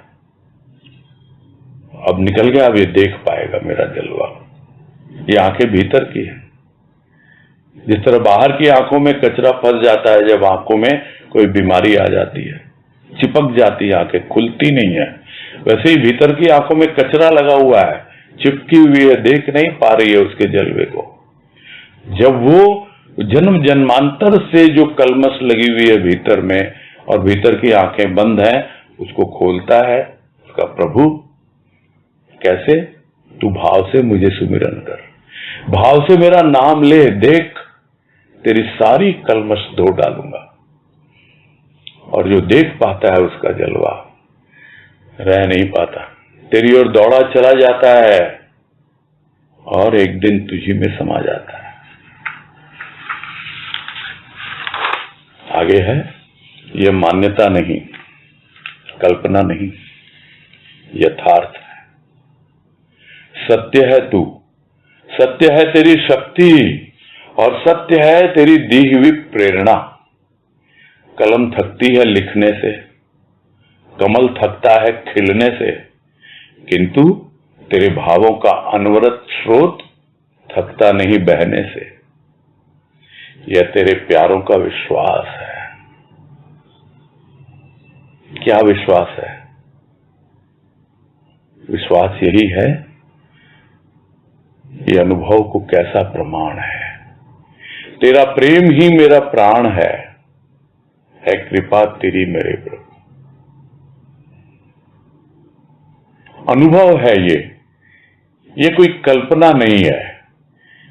अब निकल गया, अब ये देख पाएगा मेरा जलवा। ये आंखें भीतर की है। जिस तरह बाहर की आंखों में कचरा फंस जाता है जब आंखों में कोई बीमारी आ जाती है, चिपक जाती है, आंखें खुलती नहीं है, वैसे ही भीतर की आंखों में कचरा लगा हुआ है, चिपकी हुई है, देख नहीं पा रही है उसके जलवे को। जब वो जन्म जन्मांतर से जो कलमश लगी हुई है भीतर में, और भीतर की आंखें बंद हैं, उसको खोलता है उसका प्रभु। कैसे? तू भाव से मुझे सुमिरन कर, भाव से मेरा नाम ले, देख तेरी सारी कलमश धो डालूंगा। और जो देख पाता है उसका जलवा रह नहीं पाता, तेरी ओर दौड़ा चला जाता है और एक दिन तुझी में समा जाता है। आगे है, यह मान्यता नहीं, कल्पना नहीं, यथार्थ है। सत्य है तू, सत्य है तेरी शक्ति, और सत्य है तेरी दी हुई प्रेरणा। कलम थकती है लिखने से, कमल थकता है खिलने से, किंतु तेरे भावों का अनवरत स्रोत थकता नहीं बहने से। यह तेरे प्यारों का विश्वास है। क्या विश्वास है? विश्वास यही है, ये अनुभव को कैसा प्रमाण है। तेरा प्रेम ही मेरा प्राण है कृपा तेरी मेरे प्रभु। अनुभव है ये कोई कल्पना नहीं है,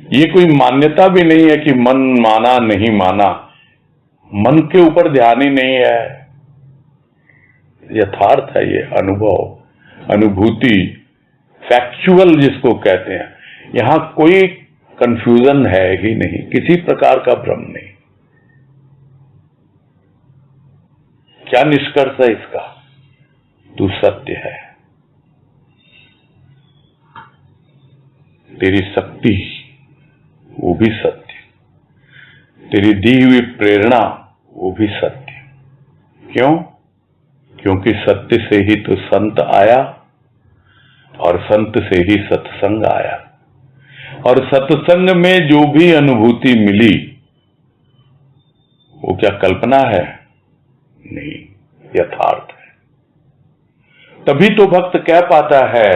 ये कोई मान्यता भी नहीं है कि मन माना नहीं माना, मन के ऊपर ध्यान ही नहीं है। यथार्थ है ये अनुभव, अनुभूति, फैक्चुअल जिसको कहते हैं। यहां कोई कंफ्यूजन है ही नहीं, किसी प्रकार का भ्रम नहीं। क्या निष्कर्ष है इसका? तू सत्य है, तेरी शक्ति वो भी सत्य, तेरी दी हुई प्रेरणा वो भी सत्य। क्यों? क्योंकि सत्य से ही तो संत आया, और संत से ही सत्संग आया, और सत्संग में जो भी अनुभूति मिली वो क्या कल्पना है? नहीं, यथार्थ है। तभी तो भक्त कह पाता है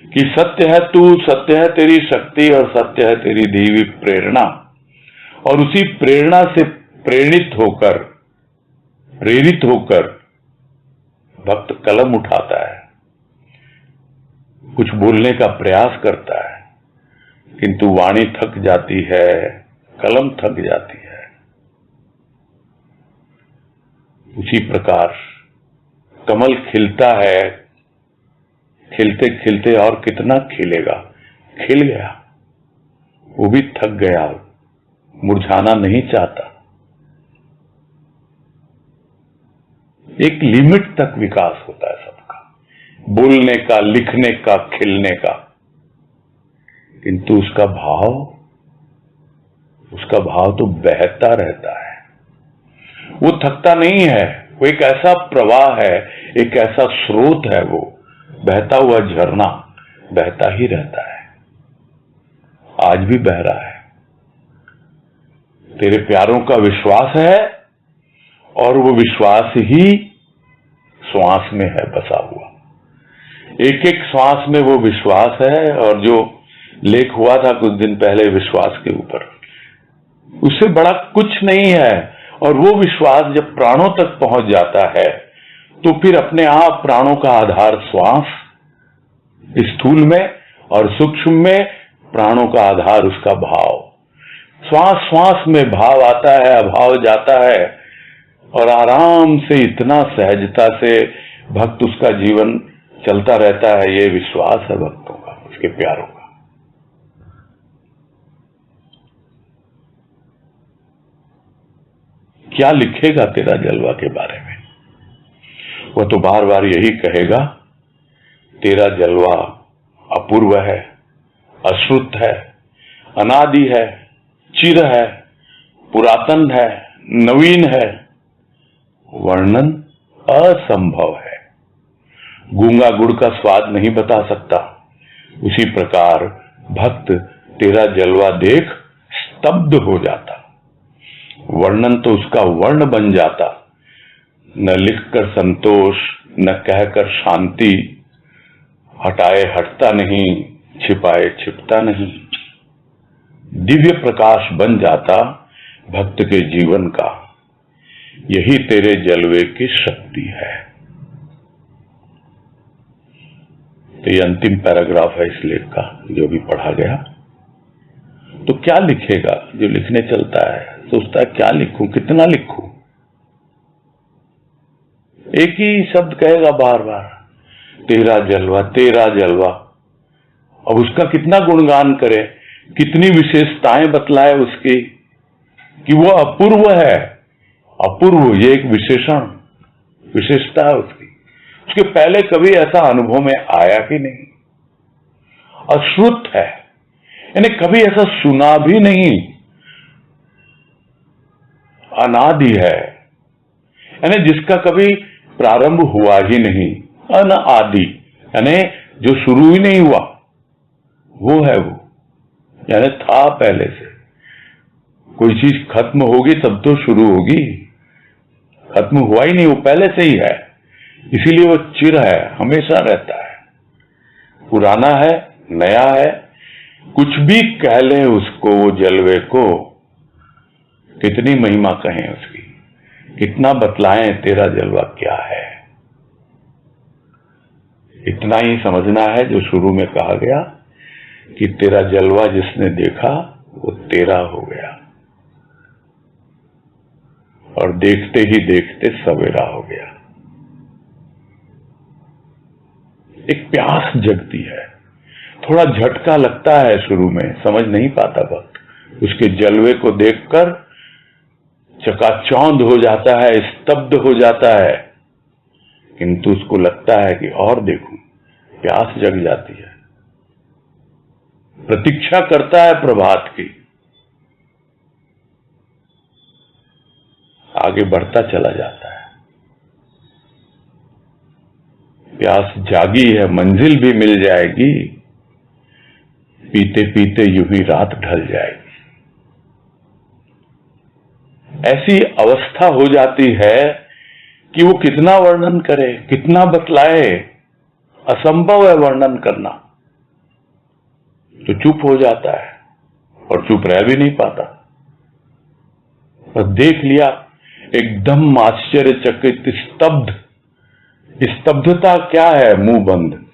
कि सत्य है तू, सत्य है तेरी शक्ति, और सत्य है तेरी दी हुई प्रेरणा। और उसी प्रेरणा से प्रेरित होकर, प्रेरित होकर भक्त कलम उठाता है, कुछ बोलने का प्रयास करता है, किंतु वाणी थक जाती है, कलम थक जाती है। उसी प्रकार कमल खिलता है, खिलते खिलते और कितना खिलेगा, खिल गया, वो भी थक गया, मुरझाना नहीं चाहता। एक लिमिट तक विकास होता है सबका, बोलने का, लिखने का, खिलने का, किंतु उसका भाव तो बहता रहता है, वो थकता नहीं है। वो एक ऐसा प्रवाह है, एक ऐसा स्रोत है, वो बहता हुआ झरना बहता ही रहता है, आज भी बह रहा है। तेरे प्यारों का विश्वास है, और वो विश्वास ही श्वास में है बसा हुआ। एक एक श्वास में वो विश्वास है। और जो लेख हुआ था कुछ दिन पहले विश्वास के ऊपर, उससे बड़ा कुछ नहीं है। और वो विश्वास जब प्राणों तक पहुंच जाता है तो फिर अपने आप प्राणों का आधार श्वास, स्थूल में, और सूक्ष्म में प्राणों का आधार उसका भाव। श्वास श्वास में भाव आता है, अभाव जाता है, और आराम से, इतना सहजता से भक्त उसका जीवन चलता रहता है। ये विश्वास है भक्तों का, उसके प्यारों का। क्या लिखेगा तेरा जलवा के बारे में? वह तो बार बार यही कहेगा, तेरा जलवा अपूर्व है, अश्रुत है, अनादि है, चिर है, पुरातन है, नवीन है, वर्णन असंभव है। गूंगा गुड़ का स्वाद नहीं बता सकता। उसी प्रकार भक्त तेरा जलवा देख स्तब्ध हो जाता, वर्णन तो उसका वर्ण बन जाता। न लिखकर संतोष, न कहकर शांति, हटाए हटता नहीं, छिपाए छिपता नहीं, दिव्य प्रकाश बन जाता भक्त के जीवन का, यही तेरे जलवे की शक्ति है। तो ये अंतिम पैराग्राफ है इस लेख का जो भी पढ़ा गया। तो क्या लिखेगा जो लिखने चलता है, सोचता है क्या लिखूं, कितना लिखूं, एक ही शब्द कहेगा बार बार, तेरा जलवा तेरा जलवा। अब उसका कितना गुणगान करे, कितनी विशेषताएं बतलाए उसकी कि वो अपूर्व है। अपूर्व ये एक विशेषता है उसकी, उसके पहले कभी ऐसा अनुभव में आया ही नहीं। अश्रुत है, यानी कभी ऐसा सुना भी नहीं। अनादि है, यानी जिसका कभी प्रारंभ हुआ ही नहीं। अनादि यानी जो शुरू ही नहीं हुआ, वो है वो, यानी था पहले से। कोई चीज खत्म होगी तब तो शुरू होगी, खत्म हुआ ही नहीं, वो पहले से ही है। इसीलिए वो चिर है, हमेशा रहता है। पुराना है, नया है, कुछ भी कह लें उसको, वो जलवे को कितनी महिमा कहें उसकी, कितना बतलाएं तेरा जलवा क्या है। इतना ही समझना है जो शुरू में कहा गया कि तेरा जलवा जिसने देखा वो तेरा हो गया, और देखते ही देखते सवेरा हो गया। एक प्यास जगती है, थोड़ा झटका लगता है शुरू में, समझ नहीं पाता वक्त, उसके जलवे को देखकर चकाचौंध हो जाता है, स्तब्ध हो जाता है, किंतु उसको लगता है कि और देखूं, प्यास जग जाती है, प्रतीक्षा करता है प्रभात की, आगे बढ़ता चला जाता है। प्यास जागी है, मंजिल भी मिल जाएगी, पीते पीते यूं ही रात ढल जाएगी। ऐसी अवस्था हो जाती है कि वो कितना वर्णन करे, कितना बतलाए, असंभव है वर्णन करना। तो चुप हो जाता है, और चुप रह भी नहीं पाता, और देख लिया एकदम आश्चर्यचकित, स्तब्ध। स्तब्धता क्या है? मुंह बंद,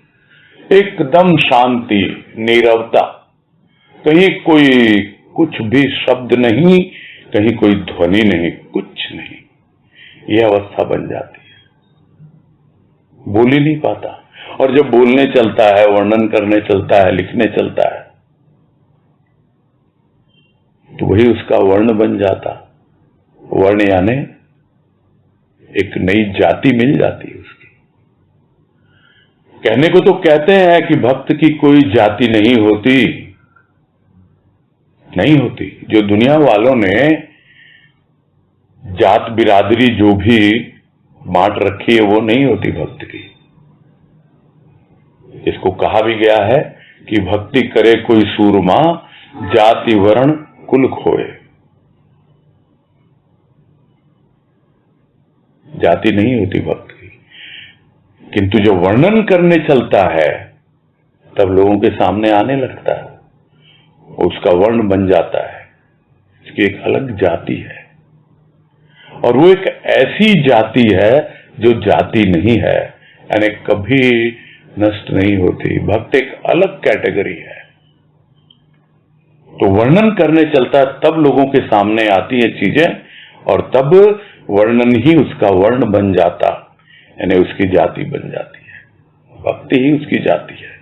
एकदम शांति, नीरवता, कहीं कोई कुछ भी शब्द नहीं, कहीं कोई ध्वनि नहीं, कुछ नहीं। यह अवस्था बन जाती है, बोल ही नहीं पाता। और जब बोलने चलता है, वर्णन करने चलता है, लिखने चलता है, तो वही उसका वर्ण बन जाता। वर्ण यानी एक नई जाति मिल जाती है उसकी। कहने को तो कहते हैं कि भक्त की कोई जाति नहीं होती, नहीं होती। जो दुनिया वालों ने जात बिरादरी जो भी बांट रखी है, वो नहीं होती भक्त की। इसको कहा भी गया है कि भक्ति करे कोई सूरमा, जाति वर्ण कुल खोए। जाति नहीं होती भक्त की, किंतु जो वर्णन करने चलता है तब लोगों के सामने आने लगता है, उसका वर्ण बन जाता है, इसकी एक अलग जाति है। और वो एक ऐसी जाति है जो जाति नहीं है, यानी कभी नष्ट नहीं होती। भक्त एक अलग कैटेगरी है। तो वर्णन करने चलता है तब लोगों के सामने आती है चीजें, और तब वर्णन ही उसका वर्ण बन जाता, यानी उसकी जाति बन जाती है। भक्ति ही उसकी जाति है।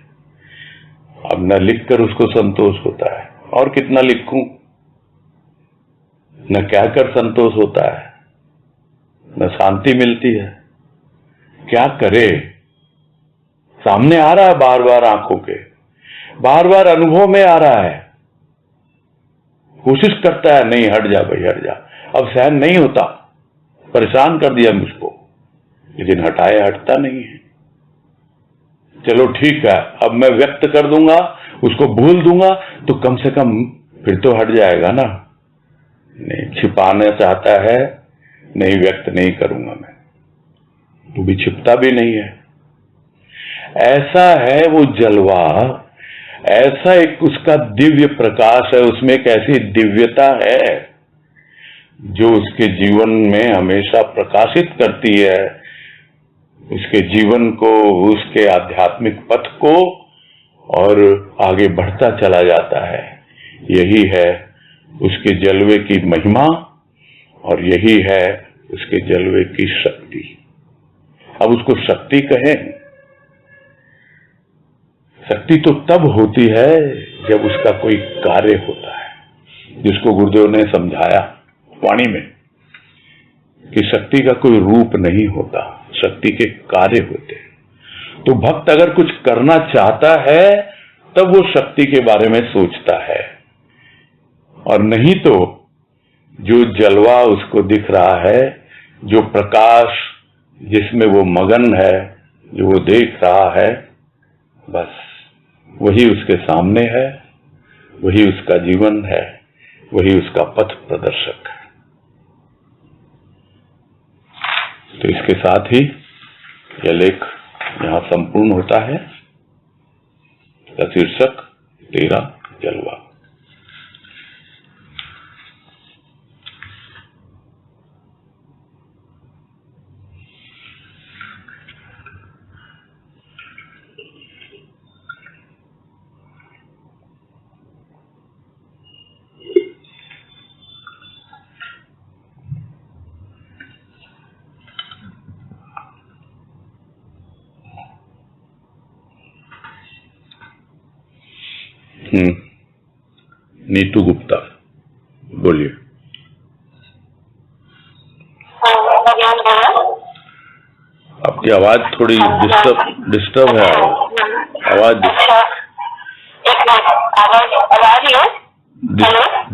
अब न लिखकर उसको संतोष होता है, और कितना लिखूं, न कहकर संतोष होता है, न शांति मिलती है। क्या करे? सामने आ रहा है बार बार, आंखों के बार बार अनुभव में आ रहा है, कोशिश करता है, नहीं हट जा भाई हट जा, अब सहन नहीं होता, परेशान कर दिया मुझको, लेकिन हटाए हटता नहीं है। चलो ठीक है, अब मैं व्यक्त कर दूंगा, उसको भूल दूंगा, तो कम से कम फिर तो हट जाएगा ना। नहीं, छिपाना चाहता है, नहीं व्यक्त नहीं करूंगा मैं, तो भी छिपता भी नहीं है। ऐसा है वो जलवा, ऐसा एक उसका दिव्य प्रकाश है, उसमें एक ऐसी दिव्यता है जो उसके जीवन में हमेशा प्रकाशित करती है, उसके जीवन को, उसके आध्यात्मिक पथ को, और आगे बढ़ता चला जाता है। यही है उसके जलवे की महिमा और यही है उसके जलवे की शक्ति। अब उसको शक्ति कहें, शक्ति तो तब होती है जब उसका कोई कार्य होता है, जिसको गुरुदेव ने समझाया वाणी में कि शक्ति का कोई रूप नहीं होता, शक्ति के कार्य होते हैं। तो भक्त अगर कुछ करना चाहता है तब वो शक्ति के बारे में सोचता है, और नहीं तो जो जलवा उसको दिख रहा है, जो प्रकाश जिसमें वो मगन है, जो वो देख रहा है, बस वही उसके सामने है, वही उसका जीवन है, वही उसका पथ प्रदर्शक है। तो इसके साथ ही यह लेख यहां संपूर्ण होता है। शीर्षक तेरा जलवा। नीतू गुप्ता, बोलिए। आपकी आवाज थोड़ी डिस्टर्ब है, आवाज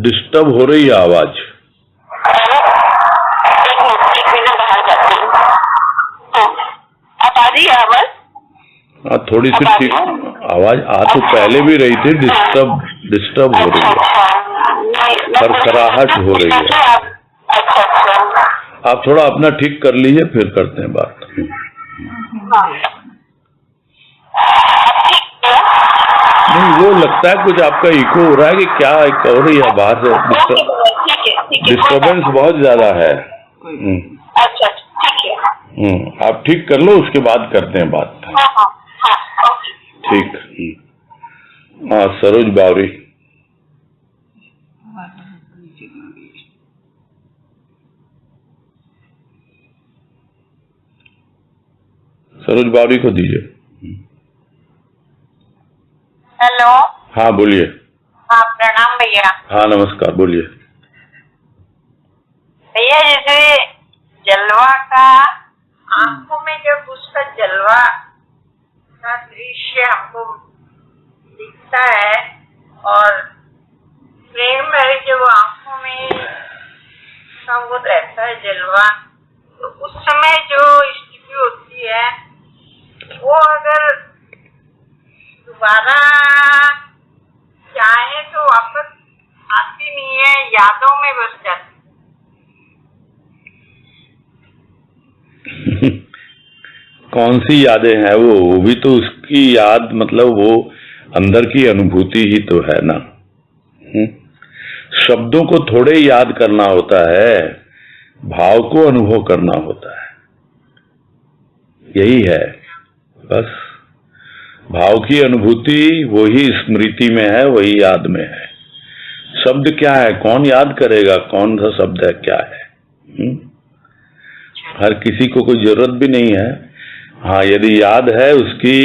डिस्टर्ब हो रही है आवाज। हाँ, थोड़ी सी ठीक आवाज आ तो पहले भी रही थी, डिस्टर्ब हो रही है, खरखराहट हो रही है। आप थोड़ा अपना ठीक कर लीजिए, फिर करते हैं बात। नहीं, वो लगता है कुछ आपका इको हो रहा है कि क्या हो रही है बाहर से, डिस्टर्बेंस बहुत ज्यादा है। अच्छा, ठीक है। आप ठीक कर लो, उसके बाद करते हैं बात। ठीक। हाँ, सरोज बावरी। सरोज बावरी को दीजिए। हेलो। हाँ, बोलिए। हाँ, प्रणाम भैया। हाँ, नमस्कार, बोलिए। भैया, जैसे जलवा का आंखों में जब उसका जलवा का दृश्य हमको दिखता है और प्रेम भरे जब आंखों में वो रहता है जलवा, तो उस समय जो स्थिति होती है वो अगर दोबारा चाहे तो वापस आती नहीं है, यादों में बस जाती। कौन सी यादें हैं वो भी तो उसकी याद, मतलब वो अंदर की अनुभूति ही तो है ना। शब्दों को थोड़े याद करना होता है, भाव को अनुभव करना होता है, यही है बस। भाव की अनुभूति वही स्मृति में है, वही याद में है। शब्द क्या है, कौन याद करेगा कौन सा शब्द है, क्या है। हर किसी को कोई जरूरत भी नहीं है। हाँ, यदि याद है उसकी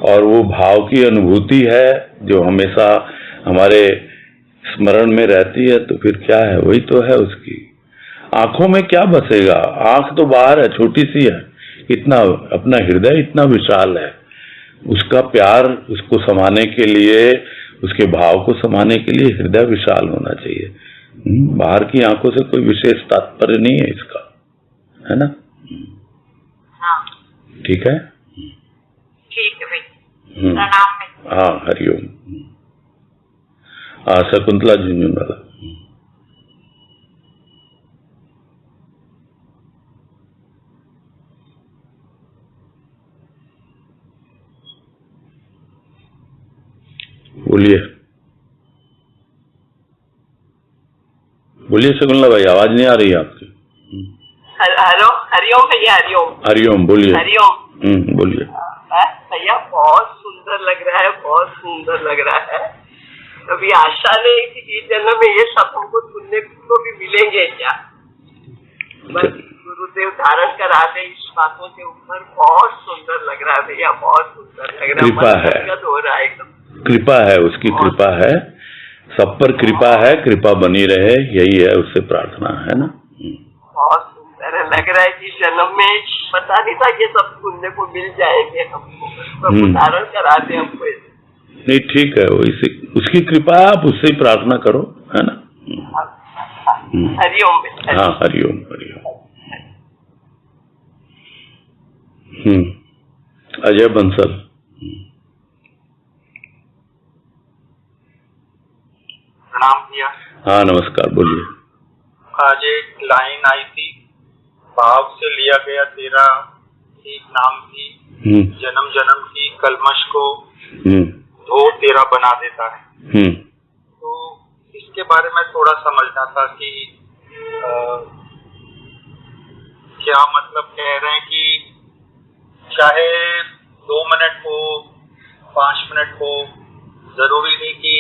और वो भाव की अनुभूति है जो हमेशा हमारे स्मरण में रहती है, तो फिर क्या है, वही तो है उसकी। आंखों में क्या बसेगा, आंख तो बाहर है, छोटी सी है, इतना अपना हृदय इतना विशाल है, उसका प्यार उसको समाने के लिए, उसके भाव को समाने के लिए हृदय विशाल होना चाहिए। बाहर की आंखों से कोई विशेष तात्पर्य नहीं है इसका, है ना। ठीक है। ठीक है भाई, प्रणाम भाई। हाँ, हरिओम। हाँ, शकुंतला झुंझुनवाला। बोलिए। बोलिए शकुंतला भाई, आवाज नहीं आ रही है आपकी। हेलो, हरिओम भैया, हरिओम। हरिओम, बोलिए। हरिओम। बोलिए। भैया बहुत सुंदर लग रहा है, बहुत सुंदर लग रहा है। कभी आशा नहीं थी कि जन्म में ये सब हमको सुनने को भी मिलेंगे क्या। बस गुरुदेव धारण करा दे इस बातों के ऊपर। बहुत सुंदर लग रहा है भैया, बहुत सुंदर लग रहा है। कृपा है, गदगद हो रहा है एकदम। कृपा है, उसकी कृपा है, सब पर कृपा है, कृपा बनी रहे, यही है, उससे प्रार्थना है ना। बहुत सुंदर है, लग रहा है कि जन्म में पता नहीं था ये सब सुनने को मिल जाएंगे हमको। धारण करा दे हमको। नहीं ठीक है, वो इसी उसकी कृपा है, आप उससे ही प्रार्थना करो, है ना। हरिओम। हाँ, हरिओम हरिओम। अजय बंसल। प्रणाम भैया। हाँ नमस्कार, बोलिए। आज एक लाइन आई थी, भाव से लिया गया तेरा एक नाम थी, जन्म जन्म की कलमश को धो तेरा बना देता है। तो इसके बारे में थोड़ा समझना था कि क्या मतलब कह रहे हैं कि चाहे 2 मिनट हो, 5 मिनट हो, जरूरी नहीं कि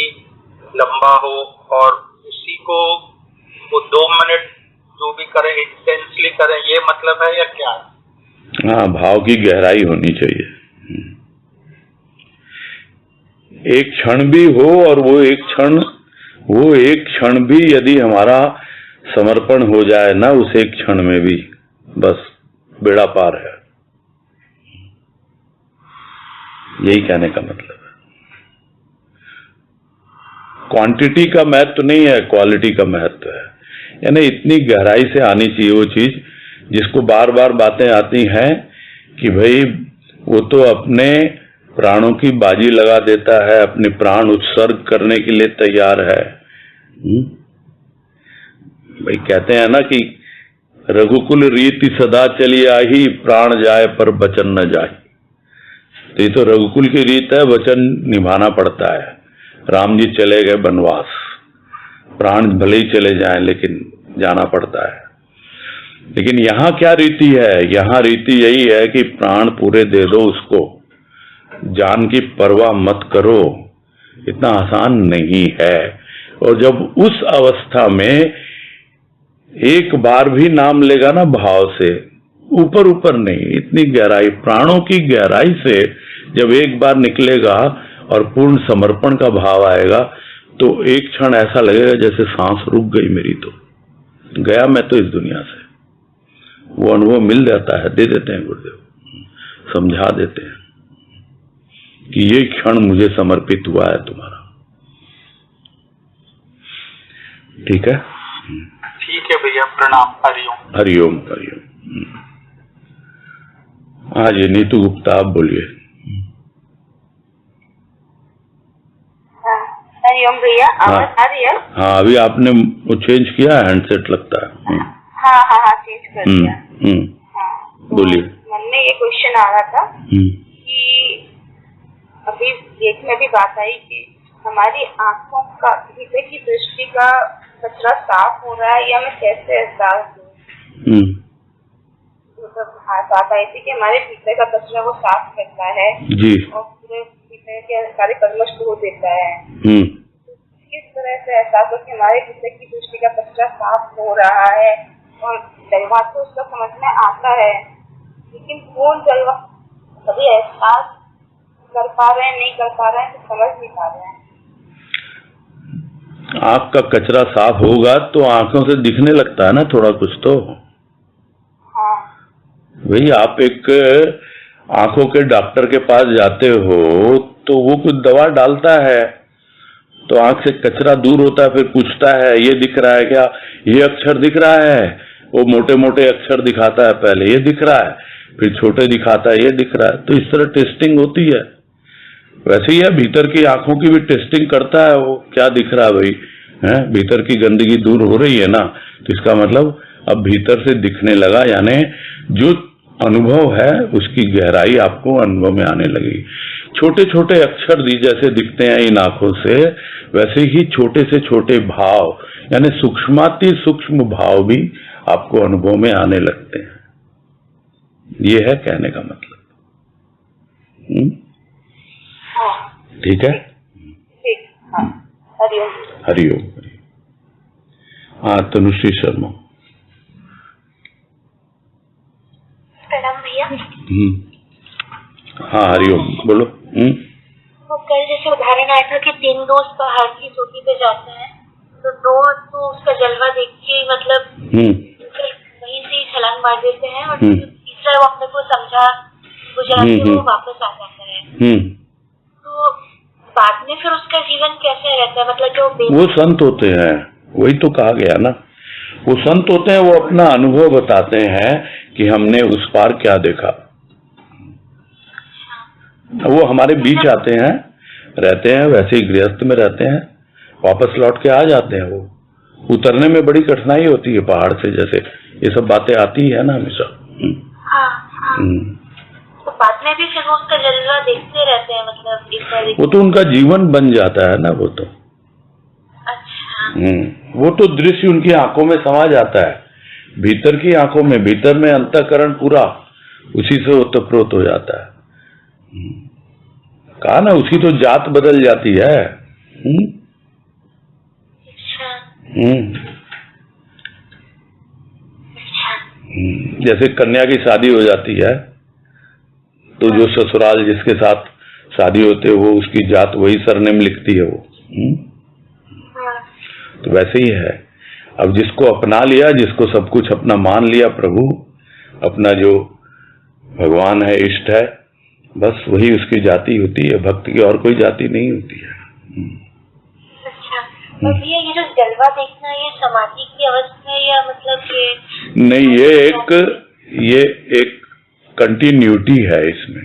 लंबा हो, और उसी को वो 2 मिनट जो भी करें इंटेंसली करें, ये मतलब है या क्या? हाँ, भाव की गहराई होनी चाहिए। एक क्षण भी हो, और वो एक क्षण भी यदि हमारा समर्पण हो जाए ना, उस एक क्षण में भी बस बेड़ा पार है। यही कहने का मतलब है। क्वांटिटी का महत्व नहीं है, क्वालिटी का महत्व है। यानी इतनी गहराई से आनी चाहिए वो चीज, जिसको बार बार बातें आती हैं कि भाई वो तो अपने प्राणों की बाजी लगा देता है, अपने प्राण उत्सर्ग करने के लिए तैयार है। भाई कहते हैं ना कि रघुकुल रीति सदा चली आई, प्राण जाए पर वचन न जाए। तो ये तो रघुकुल की रीत है, वचन निभाना पड़ता है। राम जी चले गए बनवास, प्राण भले ही चले जाएं लेकिन जाना पड़ता है। लेकिन यहाँ क्या रीति है? यहाँ रीति यही है कि प्राण पूरे दे दो उसको, जान की परवाह मत करो। इतना आसान नहीं है। और जब उस अवस्था में एक बार भी नाम लेगा ना भाव से, ऊपर ऊपर नहीं, इतनी गहराई, प्राणों की गहराई से जब एक बार निकलेगा और पूर्ण समर्पण का भाव आएगा, तो एक क्षण ऐसा लगेगा जैसे सांस रुक गई मेरी, तो गया मैं तो इस दुनिया से। वो अनुभव मिल जाता है, दे देते हैं गुरुदेव, समझा देते हैं कि ये क्षण मुझे समर्पित हुआ है तुम्हारा। ठीक है? ठीक है भैया, प्रणाम। हरिओम। हरिओम हरिओम। हाँ जी, नीतू गुप्ता, आप बोलिए। हरिओम भैया, आवाज आ रही है? हाँ, अभी आपने वो चेंज किया है हैंडसेट लगता है। हाँ, चेंज कर दिया। हाँ, बोलिए। मन में ये क्वेश्चन आ रहा था कि अभी देखने भी बात आई कि हमारी आंखों का हृदय की दृष्टि का कचरा साफ हो रहा है, या मैं कैसे एहसास दूं? बात आई थी कि हमारे भीतर का कचरा वो साफ करता है जी, और पूरे भीतर के सारे कलमश धो देता है। किस तरह से एहसास हो कि हमारे भीतर की दृष्टि का कचरा साफ हो रहा है? और बात तो उसका समझ में आता है, लेकिन कौन जलवा कभी एहसास कर पा रहे हैं, नहीं कर पा रहे हैं, तो समझ नहीं पा रहे हैं। आँख का कचरा साफ होगा तो आंखों से दिखने लगता है ना थोड़ा कुछ तो। हाँ भाई, आप एक आंखों के डॉक्टर के पास जाते हो तो वो कुछ दवा डालता है, तो आंख से कचरा दूर होता है, फिर पूछता है ये दिख रहा है क्या, ये अक्षर दिख रहा है, वो मोटे मोटे अक्षर दिखाता है, पहले ये दिख रहा है, फिर छोटे दिखाता है, ये दिख रहा है। तो इस तरह टेस्टिंग होती है। वैसे ही है, भीतर की आंखों की भी टेस्टिंग करता है, वो क्या दिख रहा है भाई, है भीतर की गंदगी दूर हो रही है ना, तो इसका मतलब अब भीतर से दिखने लगा, यानी जो अनुभव है उसकी गहराई आपको अनुभव में आने लगेगी। छोटे छोटे अक्षर जैसे दिखते हैं इन आंखों से, वैसे ही छोटे से छोटे भाव यानी सूक्ष्माति सूक्ष्म भाव भी आपको अनुभव में आने लगते हैं। ये है कहने का मतलब। ठीक है, ठीक। हाँ, हरिओम। हरिओम। हाँ, तनुश्री शर्मा। प्रणाम भैया। हाँ, हरिओम, बोलो। तो कल जैसे उदाहरण आया था कि 3 दोस्त पहाड़ की चोटी पे जाते हैं, तो 2 तो उसका जलवा देख के मतलब फिर वहीं से ही छलांग मार देते हैं, और तीसरा वो अपने को समझा बुझा के वो वापस आ जाता है। तो बाद में फिर उसका जीवन कैसे रहता है, मतलब जो वो संत होते हैं, वही तो कहा गया ना, वो संत होते हैं, वो अपना अनुभव बताते हैं कि हमने उस पार क्या देखा। वो हमारे बीच आते हैं, रहते हैं, वैसे ही गृहस्थ में रहते हैं, वापस लौट के आ जाते हैं। वो उतरने में बड़ी कठिनाई होती है पहाड़ से, जैसे ये सब बातें आती है ना हमेशा। तो बाद में भी फिर वो उसका जलवा देखते रहते हैं, मतलब वो तो उनका जीवन बन जाता है ना, वो तो। वो तो दृश्य उनकी आंखों में समा जाता है, भीतर की आंखों में, भीतर में अंतःकरण पूरा उसी से ओतप्रोत हो जाता है। कहा ना, उसी तो जात बदल जाती है। जैसे कन्या की शादी हो जाती है तो जो ससुराल जिसके साथ शादी होते है वो उसकी जात वही सरनेम लिखती है वो। तो वैसे ही है, अब जिसको अपना लिया, जिसको सब कुछ अपना मान लिया, प्रभु अपना जो भगवान है, इष्ट है, बस वही उसकी जाति होती है, भक्ति की और कोई जाति नहीं होती है। और भैया ये जो जलवा देखना, ये समाधि की अवस्था है या मतलब ये नहीं, ये एक कंटिन्यूटी है इसमें।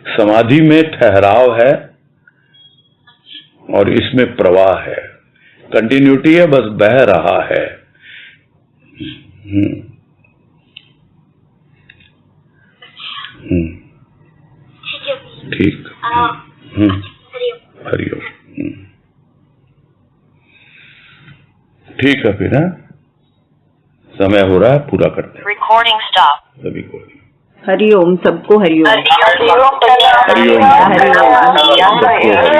समाधि में ठहराव है और इसमें प्रवाह है, कंटिन्यूटी है, बस बह रहा है। ठीक। हरिओम। ठीक है फिर, समय हो रहा है, पूरा करते हैं। Recording stop. सभी को हरिओम, सबको हरिओम। हरिओम। हरिओम।